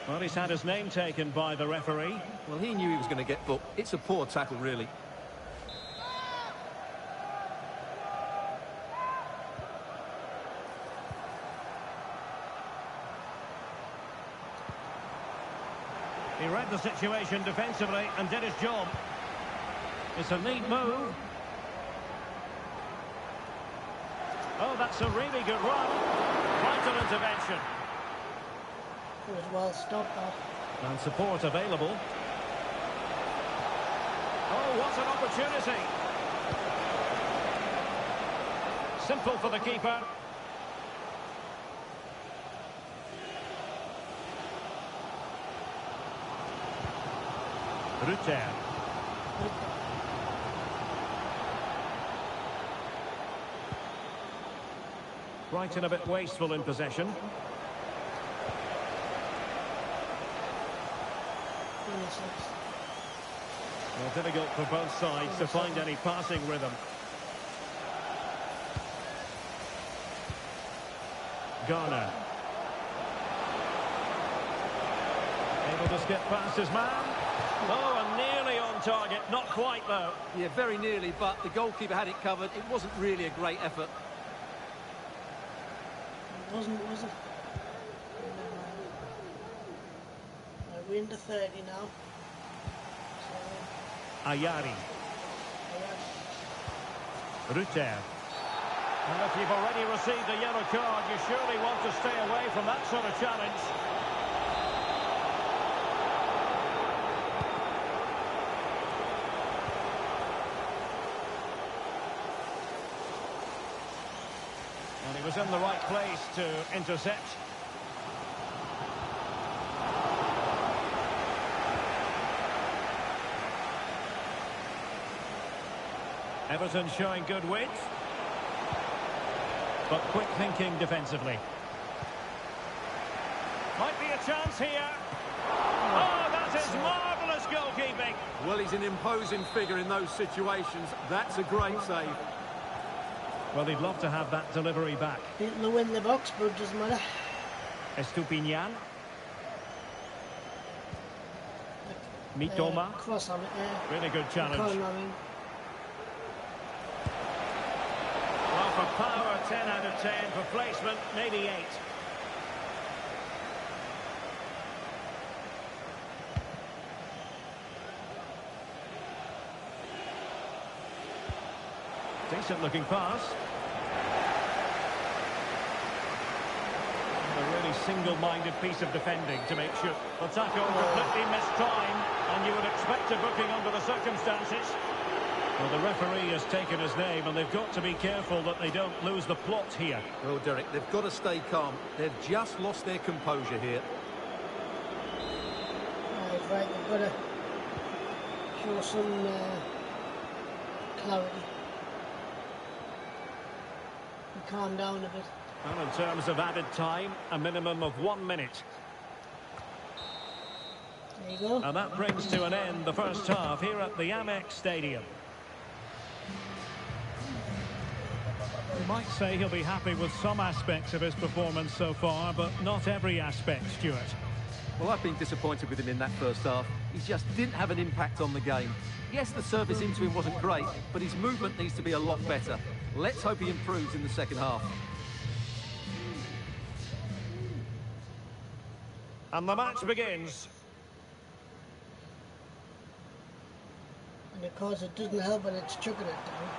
Well, he's had his name taken by the referee. Well, he knew he was going to get booked. It's a poor tackle, really. He read the situation defensively and did his job. It's a neat move. Oh, that's a really good run. Vital intervention. It was well stopped that. And support available. Oh, what an opportunity. Simple for the keeper. Rutter. Brighton a bit wasteful in possession. Well, difficult for both sides to find any passing rhythm. Garner. Able to skip past his man. Oh, and nearly on target. Not quite, though. Yeah, very nearly, but the goalkeeper had it covered. It wasn't really a great effort. Wasn't, was it? We're into 30 now. Ayari. Rutter. And if you've already received a yellow card, you surely want to stay away from that sort of challenge. And he was in the right place to intercept. Everton showing good wit, but quick thinking defensively. Might be a chance here. Oh, that is marvellous goalkeeping. Well, he's an imposing figure in those situations. That's a great save. Well, he'd love to have that delivery back. Hitting the win in the box, but it doesn't matter. Estupinian. Mitoma. Cross on it, yeah. Really good challenge. Corner, I mean. Well, for power, 10 out of 10. For placement, maybe 8. Decent looking pass. A really single-minded piece of defending to make sure. The tackle completely missed time, and you would expect a booking under the circumstances. Well, the referee has taken his name, and they've got to be careful that they don't lose the plot here. Well, Derek, they've got to stay calm. They've just lost their composure here. Right, they've got to show some clarity. And calm down a bit. And in terms of added time, a minimum of 1 minute. There you go. And that brings to an end the first half here at the Amex Stadium. You might say he'll be happy with some aspects of his performance so far, but not every aspect, Stuart. Well, I've been disappointed with him in that first half. He just didn't have an impact on the game. Yes, the service into him wasn't great, but his movement needs to be a lot better. Let's hope he improves in the second half. And the match begins. And of course it doesn't help when it's chucking it down.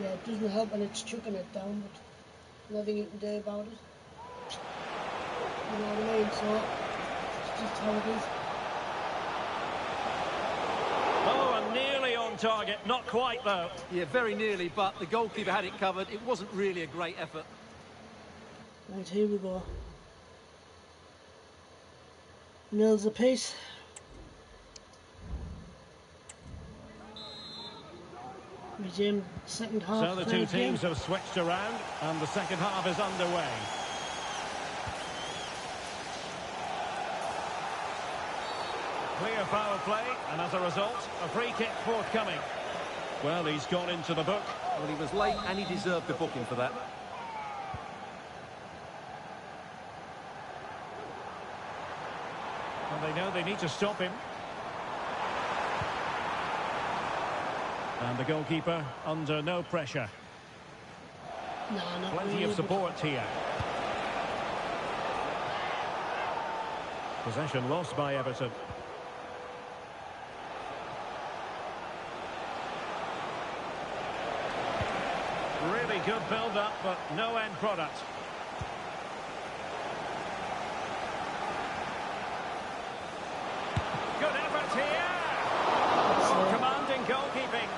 Yeah, it doesn't help when it's chucking it down, but nothing you can do about it. You know what I mean? So it's just how it is. Oh, and nearly on target. Not quite, though. Yeah, very nearly, but the goalkeeper had it covered. It wasn't really a great effort. Right, here we go. Nils apiece. Resume second half. So the two teams have switched around, and the second half is underway. Clear foul play, and as a result, a free kick forthcoming. Well, he's gone into the book. Well, he was late and he deserved the booking for that. And they know they need to stop him. And the goalkeeper under no pressure. No, not Plenty really, of support here. Possession lost by Everton. Really good build-up, but no end product. Good effort here. Oh, commanding goalkeeping.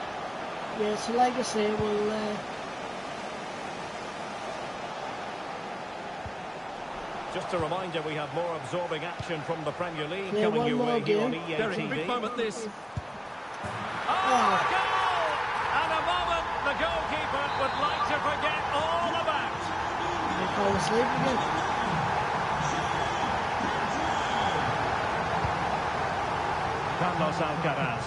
Yeah, so like I say, we'll... Just a reminder, we have more absorbing action from the Premier League Yeah, coming one your more way here on game. EA Very TV. big moment this. Oh, goal! And a moment the goalkeeper would like to forget all about. They fall asleep again. Carlos Alcaraz.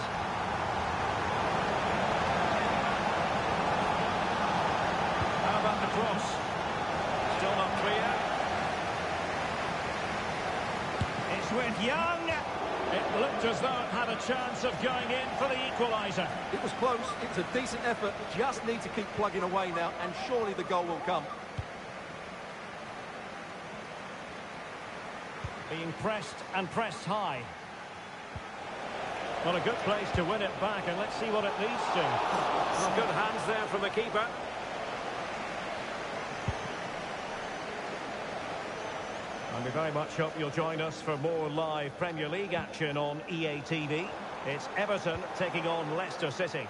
How about the cross? Still not clear. It's with Young. It looked as though it had a chance of going in for the equaliser. It was close. It was a decent effort. Just need to keep plugging away now, and surely the goal will come. Being pressed and pressed high. Well, a good place to win it back, and let's see what it leads to. Well, good hands there from the keeper. And we very much hope you'll join us for more live Premier League action on EA TV. It's Everton taking on Leicester City.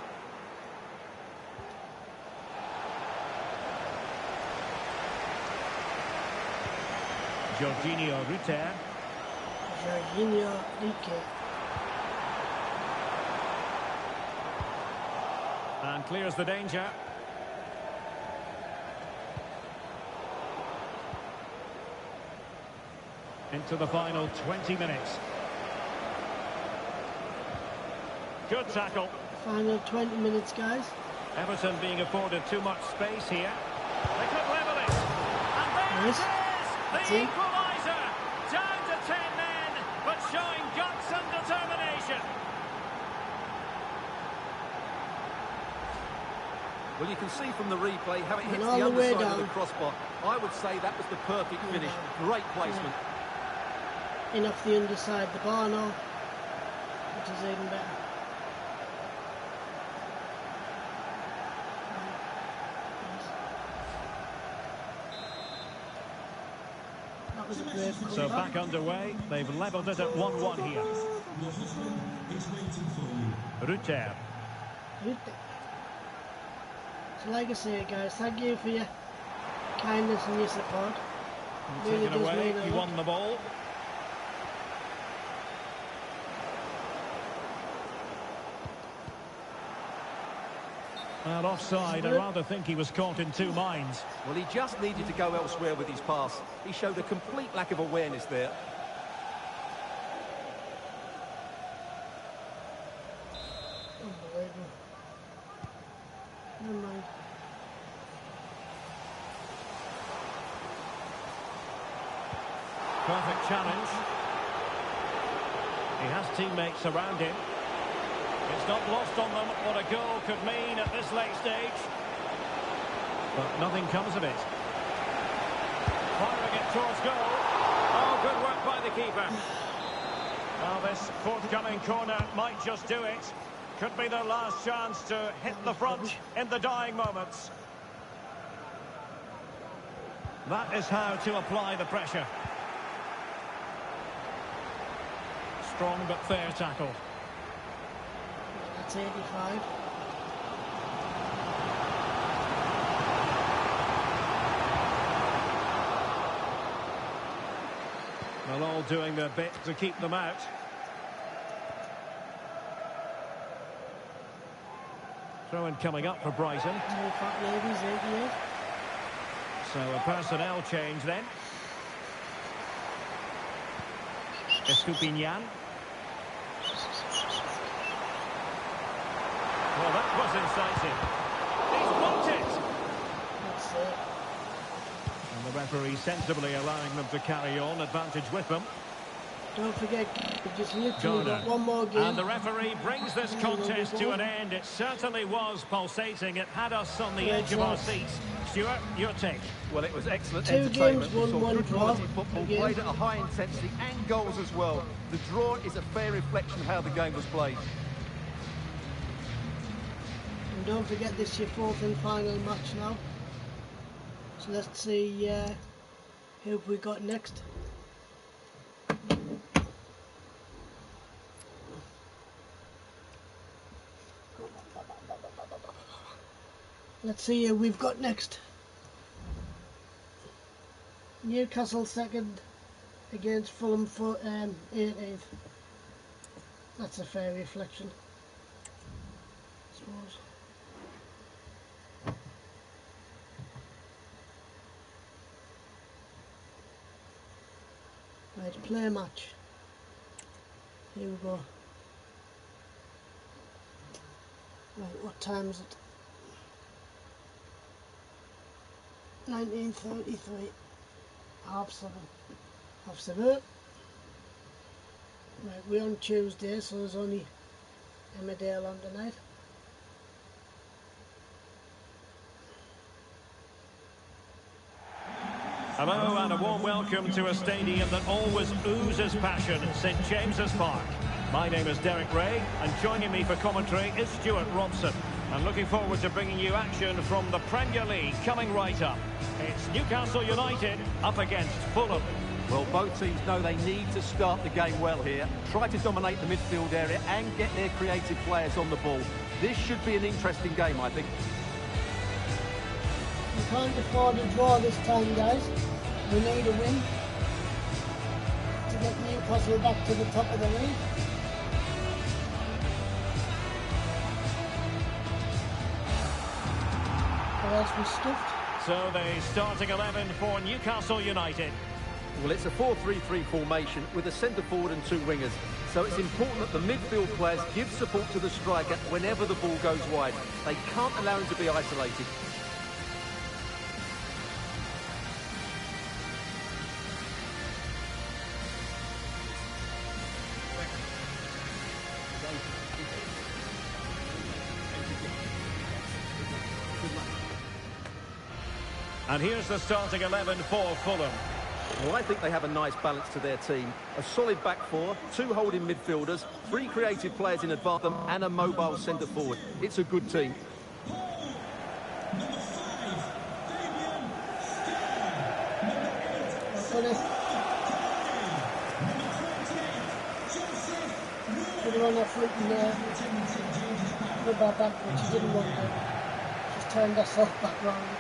Jorginho Rutter. Jorginho Rutter. And clears the danger. Into the final 20 minutes. Good tackle. Final 20 minutes, guys. Everton being afforded too much space here. They could level it. And there Nice. it is! The That's it. equaliser! Down to 10 men, but showing guts and determination. Well, you can see from the replay how it hits all the the way underside of the down. crossbar. I would say that was the perfect finish. Great placement. In off the underside the bar now, which is even better. That was a great So comeback. back underway. They've levelled it at 1-1 here. Rutter. So like I say, guys, thank you for your kindness and your support. Really Taken does away. mean a He lot. won the ball. And offside, I rather think he was caught in two minds. Well, he just needed to go elsewhere with his pass. He showed a complete lack of awareness there. Unbelievable. Never mind. Perfect challenge. He has teammates around him. It's not lost on them what a goal could mean at this late stage. But nothing comes of it. Firing it towards goal. Oh, good work by the keeper. Well, this forthcoming corner might just do it. Could be their last chance to hit the front in the dying moments. That is how to apply the pressure. Strong but fair tackle. That's 85. Well, all doing their bit to keep them out. Throw-in coming up for Brighton. No fat ladies, 88. So a personnel change then. Estupinian. Well, that was incisive. He's blocked it! That's it. And the referee sensibly allowing them to carry on, advantage with them. Don't forget, we've just literally Garner. got one more game. And the referee brings this contest to an end. It certainly was pulsating. It had us on the edge of our seats. Stuart, your take. Well, it was excellent 2 entertainment. games, We saw 1-1 good draw. quality football Again. played at a high intensity and goals as well. The draw is a fair reflection of how the game was played. And don't forget, this is your 4th and final match now. So let's see who have we got next. Let's see who we've got next. Newcastle 2nd against Fulham for 18th. That's a fair reflection, I suppose. Right, play a match. Here we go. Right, what time is it? 19:33. Half 7. Right, we're on Tuesday, so there's only Emmerdale on tonight. Hello and a warm welcome to a stadium that always oozes passion, St James's Park. My name is Derek Ray, and joining me for commentary is Stuart Robson. I'm looking forward to bringing you action from the Premier League coming right up. It's Newcastle United up against Fulham. Well, both teams know they need to start the game well here. Try to dominate the midfield area and get their creative players on the ball. This should be an interesting game, I think. We can't afford a draw this time, guys. We need a win to get Newcastle back to the top of the league. Or else we're stuffed. So the starting 11 for Newcastle United. Well, it's a 4-3-3 formation with a centre forward and 2 wingers. So it's important that the midfield players give support to the striker whenever the ball goes wide. They can't allow him to be isolated. And here's the starting 11 for Fulham. Well, I think they have a nice balance to their team. A solid back 4, 2 holding midfielders, 3 creative players in advance of them, and a mobile centre forward. It's a good team. Should have run off foot and put that back, which he didn't want to. Just turned herself back round again.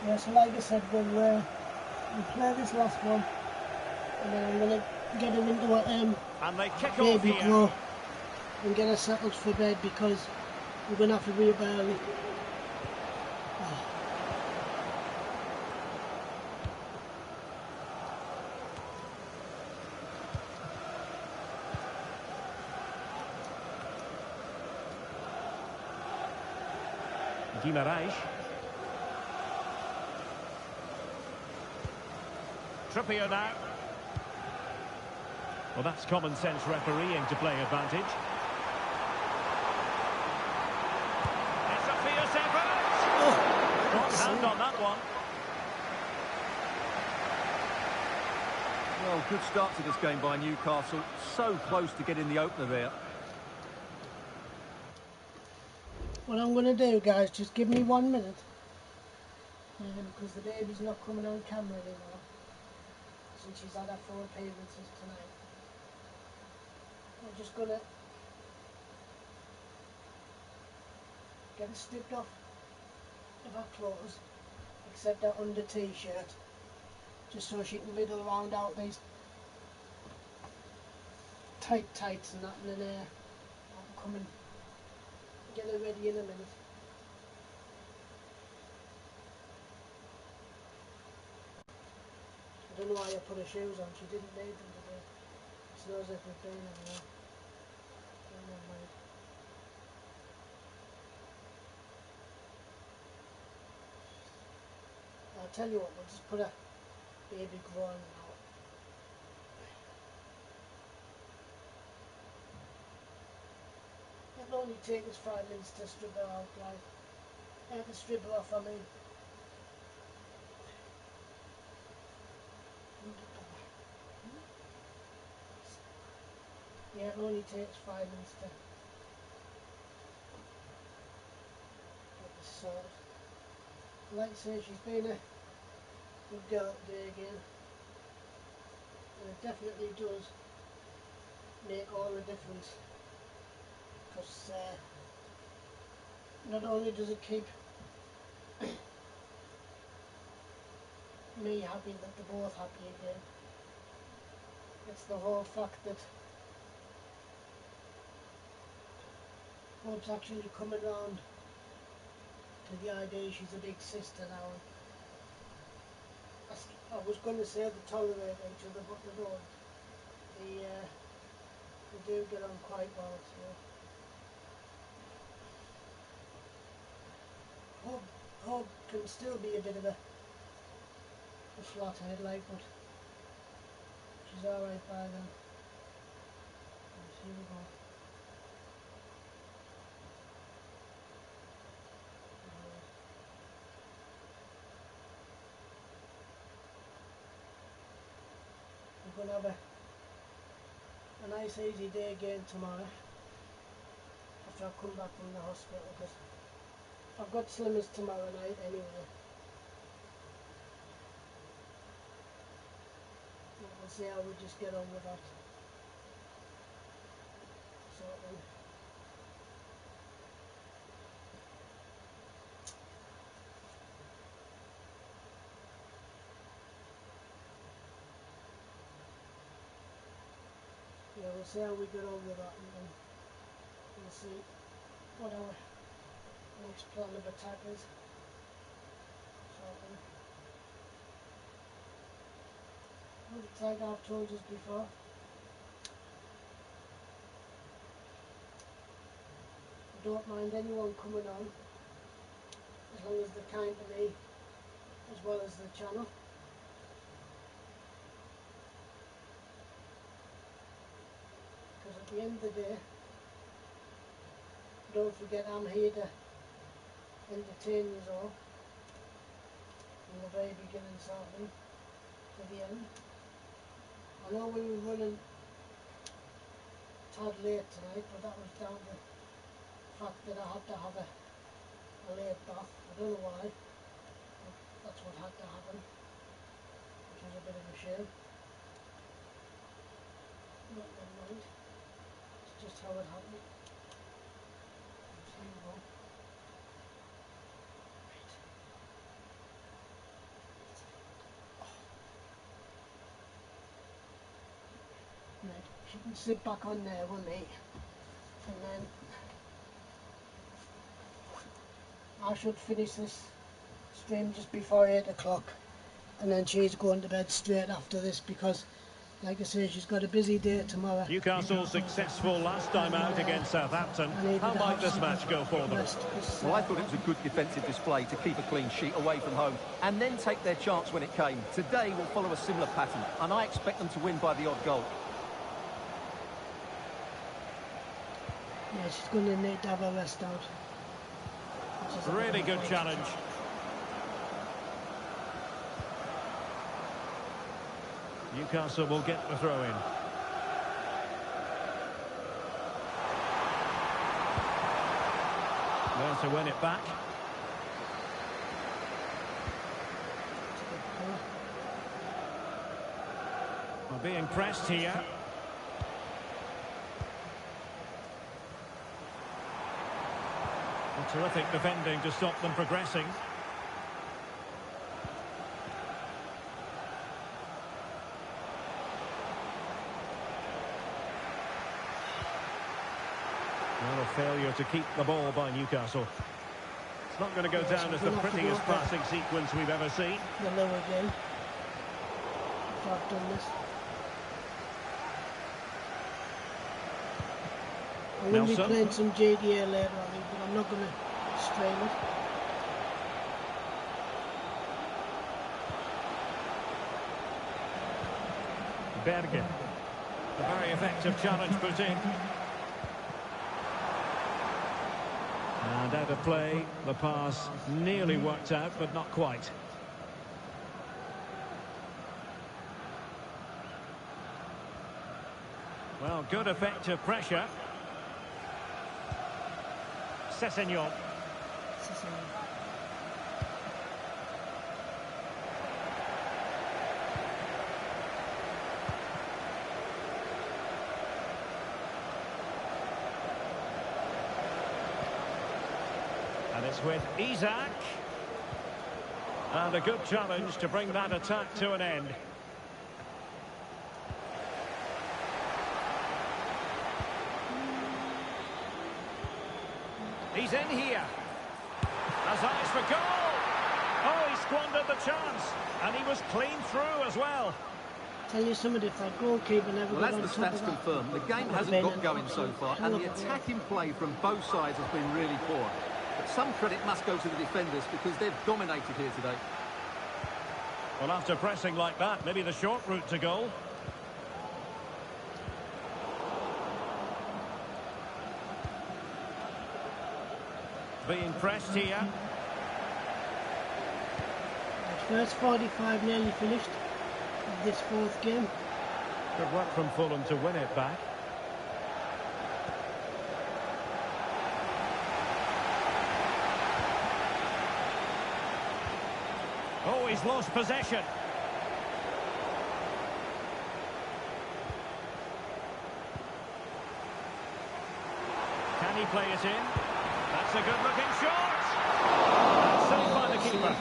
Yeah, so like I said, we'll play this last one, and then I'm going to get him into a And they kick off baby here. grow and get us settled for bed because we're going to have to be up early. Guimarães. Trippier now. Well, that's common sense refereeing to play advantage. It's a fierce effort. Got hand on that one. Well, good start to this game by Newcastle. So close to getting the opener there. What I'm going to do, guys, just give me 1 minute. Because the baby's not coming on camera anymore. Since she's had her 4 appearances tonight. I'm just going to get her stripped off of her clothes. Except her under t-shirt. Just so she can wiggle around out these tight tights and that, and then I'll come and get her ready in a minute. I don't know why I put her shoes on, she didn't need them today. It snows if we've been anywhere. Never mind. I'll tell you what, we'll just put a baby glove on now. It'll only take us 5 minutes to strip her out, guys. To strip her off, I mean. Yeah, it only takes 5 minutes to get this sorted. Like I say, she's been a good girl today again. And it definitely does make all the difference. Because not only does it keep me happy that they're both happy again, it's the whole fact that Hope's actually coming around to the idea she's a big sister now. I was going to say they tolerate each other, but they don't. They do get on quite well, so Hope can still be a bit of a flathead, like, but she's alright by then. Right, here we go. We're going to have a nice easy day again tomorrow after I come back from the hospital, because I've got Slimmers tomorrow night anyway. We'll see how we just get on with that. So yeah, we'll see how we get on with that, and then we'll see what our next plan of attack is. So like I've told us before, I don't mind anyone coming on as long as they're kind to me as well as the channel. Because at the end of the day, don't forget I'm here to entertain you all from the very beginning, certainly, to the end. I know we were running a tad late tonight, but that was down to the fact that I had to have a late bath. I don't know why, but that's what had to happen, which was a bit of a shame. But never mind, it's just how it happened. Here we go. Right, she can sit back on there with me, and then I should finish this stream just before 8 o'clock, and then she's going to bed straight after this, because like I say, she's got a busy day tomorrow. Newcastle successful last time out against Southampton. How might this match go for them? Well, I thought it was a good defensive display to keep a clean sheet away from home and then take their chance when it came. Today will follow a similar pattern, and I expect them to win by the odd goal. Yeah, she's going to need to have a rest out. Really good challenge. Newcastle will get the throw in. There to win it back. We're being pressed here. Well, terrific defending to stop them progressing. Well, a failure to keep the ball by Newcastle. It's not going to go down as the prettiest passing sequence we've ever seen. The low again. If I've done this. I'm going to be playing some JDA later on, but I'm not going to strain it. Bergen. A very effective challenge put in. And out of play, the pass nearly worked out, but not quite. Well, good effective pressure. Sessegnon. And it's with Isak. And a good challenge to bring that attack to an end. He's in here. Has eyes for goal. Oh, he squandered the chance. And he was clean through as well. Tell you something, if our goalkeeper never Well, as the stats confirm, the game hasn't got going so far, and the attacking play from both sides has been really poor. But some credit must go to the defenders because they've dominated here today. Well, after pressing like that, maybe the short route to goal. Being pressed here. The first 45 nearly finished of this fourth game. Good work from Fulham to win it back. Oh, he's lost possession. Can he play it in? That's a good-looking shot. And saved by the keeper.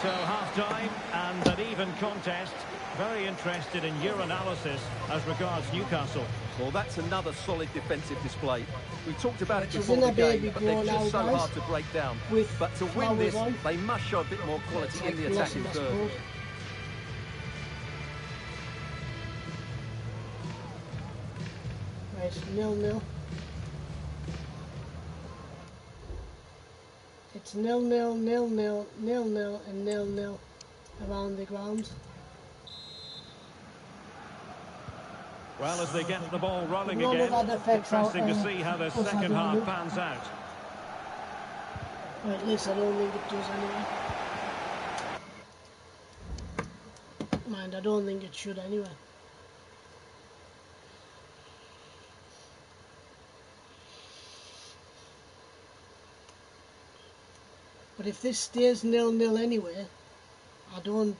So half-time and an even contest. Very interested in your analysis as regards Newcastle. Well, that's another solid defensive display. We talked about it before the game, but they're just so hard to break down. But to win this, they must show a bit more quality in the attacking third. Right, 0-0. It's 0-0, 0-0, 0-0 and 0-0 around the ground. Well, as they get the ball rolling again, interesting to see how the second half pans out. Right, at least I don't think it does anyway. Mind, I don't think it should anyway. But if this stays 0-0 anyway, I don't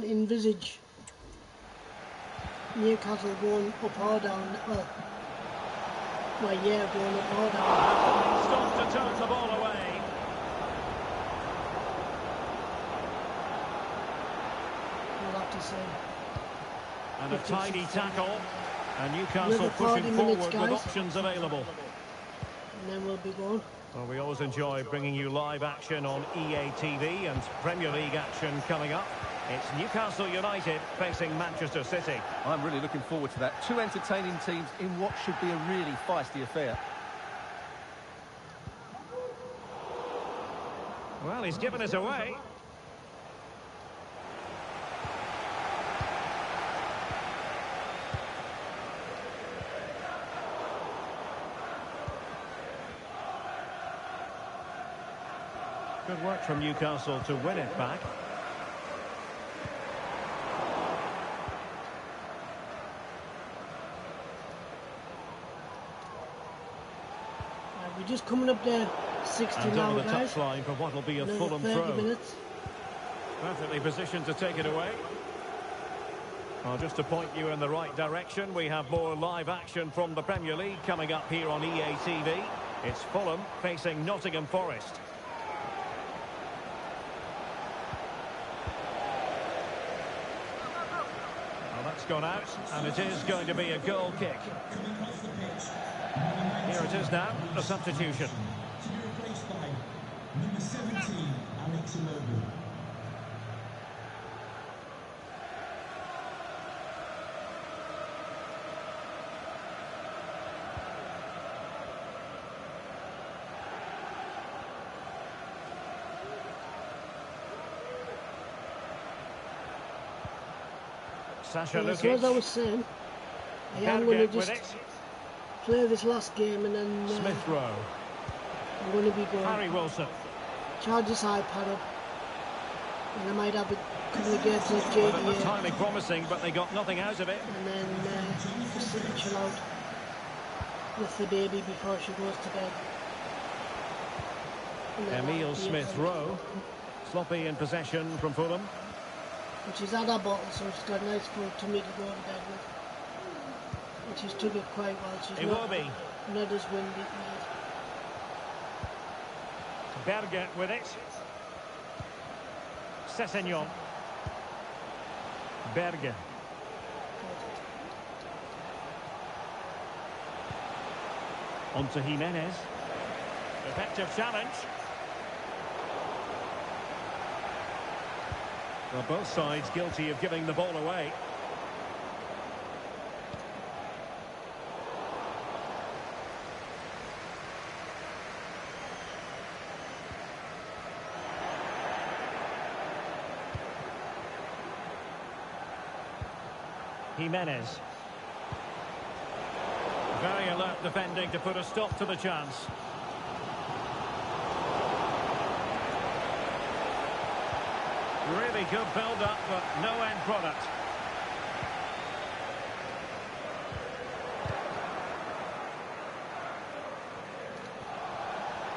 envisage Newcastle going up or down. Well, yeah, going up or down. Stopped to turn the ball away. We'll have to see. And a tidy tackle. And Newcastle pushing forward with options available. And then we'll be going. Well, we always enjoy bringing you live action on EA TV and Premier League action coming up. It's Newcastle United facing Manchester City. I'm really looking forward to that. Two entertaining teams in what should be a really feisty affair. Well, he's given us away. Good work from Newcastle to win it back. We're just coming up there 60 And now, over the guys. touchline for what will be a Another Fulham 30 throw. minutes. Perfectly positioned to take it away. Well, just to point you in the right direction, we have more live action from the Premier League coming up here on EA TV. It's Fulham facing Nottingham Forest. Well, that's gone out, and it is going to be a goal kick. Here it is now, a substitution. To be replaced by number 17, Alex Iwobi. Sasha As well as I Lukic. was saying, I am going to Berge with just it. play this last game and then Smith Rowe. I'm going to be going. Harry Wilson. Charge this iPad up. And I might have a couple of games with Well, it looked JDA. highly promising, but they got nothing out of it. And then just sit and chill out with the baby before she goes to bed. And then Emile that'll be it Smith then. Rowe. Sloppy in possession from Fulham. And she's had her bottle, so she's got a nice full tummy to go to bed with. And she's took it quite well. She's Iwobi. not as windy tonight. Berge with it. Sessegnon. Berge. On to Jimenez. Effective challenge. Well, both sides guilty of giving the ball away. Jimenez. Very alert defending to put a stop to the chance. Really good build-up, but no end product.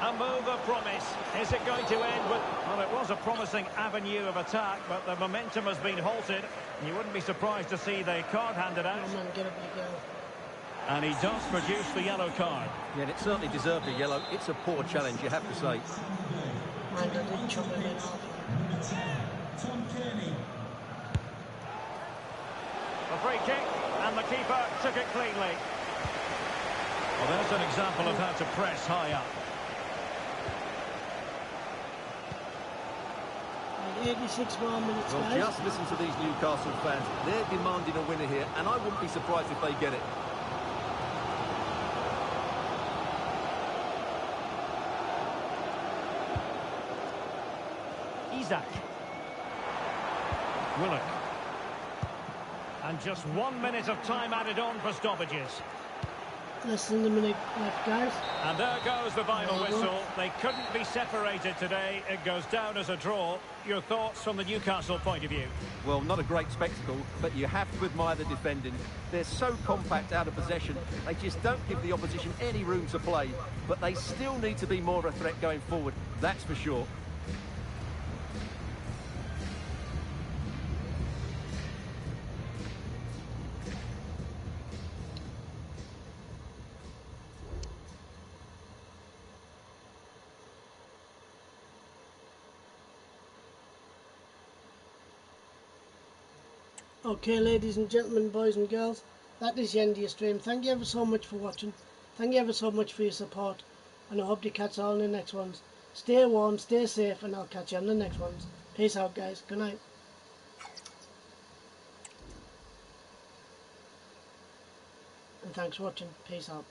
A move of promise. Is it going to end with... Well, it was a promising avenue of attack, but the momentum has been halted. You wouldn't be surprised to see the card handed out. Come on, get up, you girl. And he does produce the yellow card. Yeah, and it certainly deserved a yellow. It's a poor challenge, you have to say. Mind, I did chop him in half. Number 10, Tom Kearney. A free kick, and the keeper took it cleanly. Well, there's an example of how to press high up. 86 more minutes, Well, guys. just listen to these Newcastle fans. They're demanding a winner here, and I wouldn't be surprised if they get it. Isak. Willock. And just 1 minute of time added on for stoppages. Less than a minute left, guys. And there goes the final There you go. whistle. They couldn't be separated today. It goes down as a draw. Your thoughts from the Newcastle point of view? Well, not a great spectacle, but you have to admire the defending. They're so compact out of possession. They just don't give the opposition any room to play. But they still need to be more of a threat going forward, that's for sure. Okay, ladies and gentlemen, boys and girls, that is the end of your stream. Thank you ever so much for watching. Thank you ever so much for your support. And I hope to catch you all in the next ones. Stay warm, stay safe, and I'll catch you on the next ones. Peace out, guys. Good night. And thanks for watching. Peace out.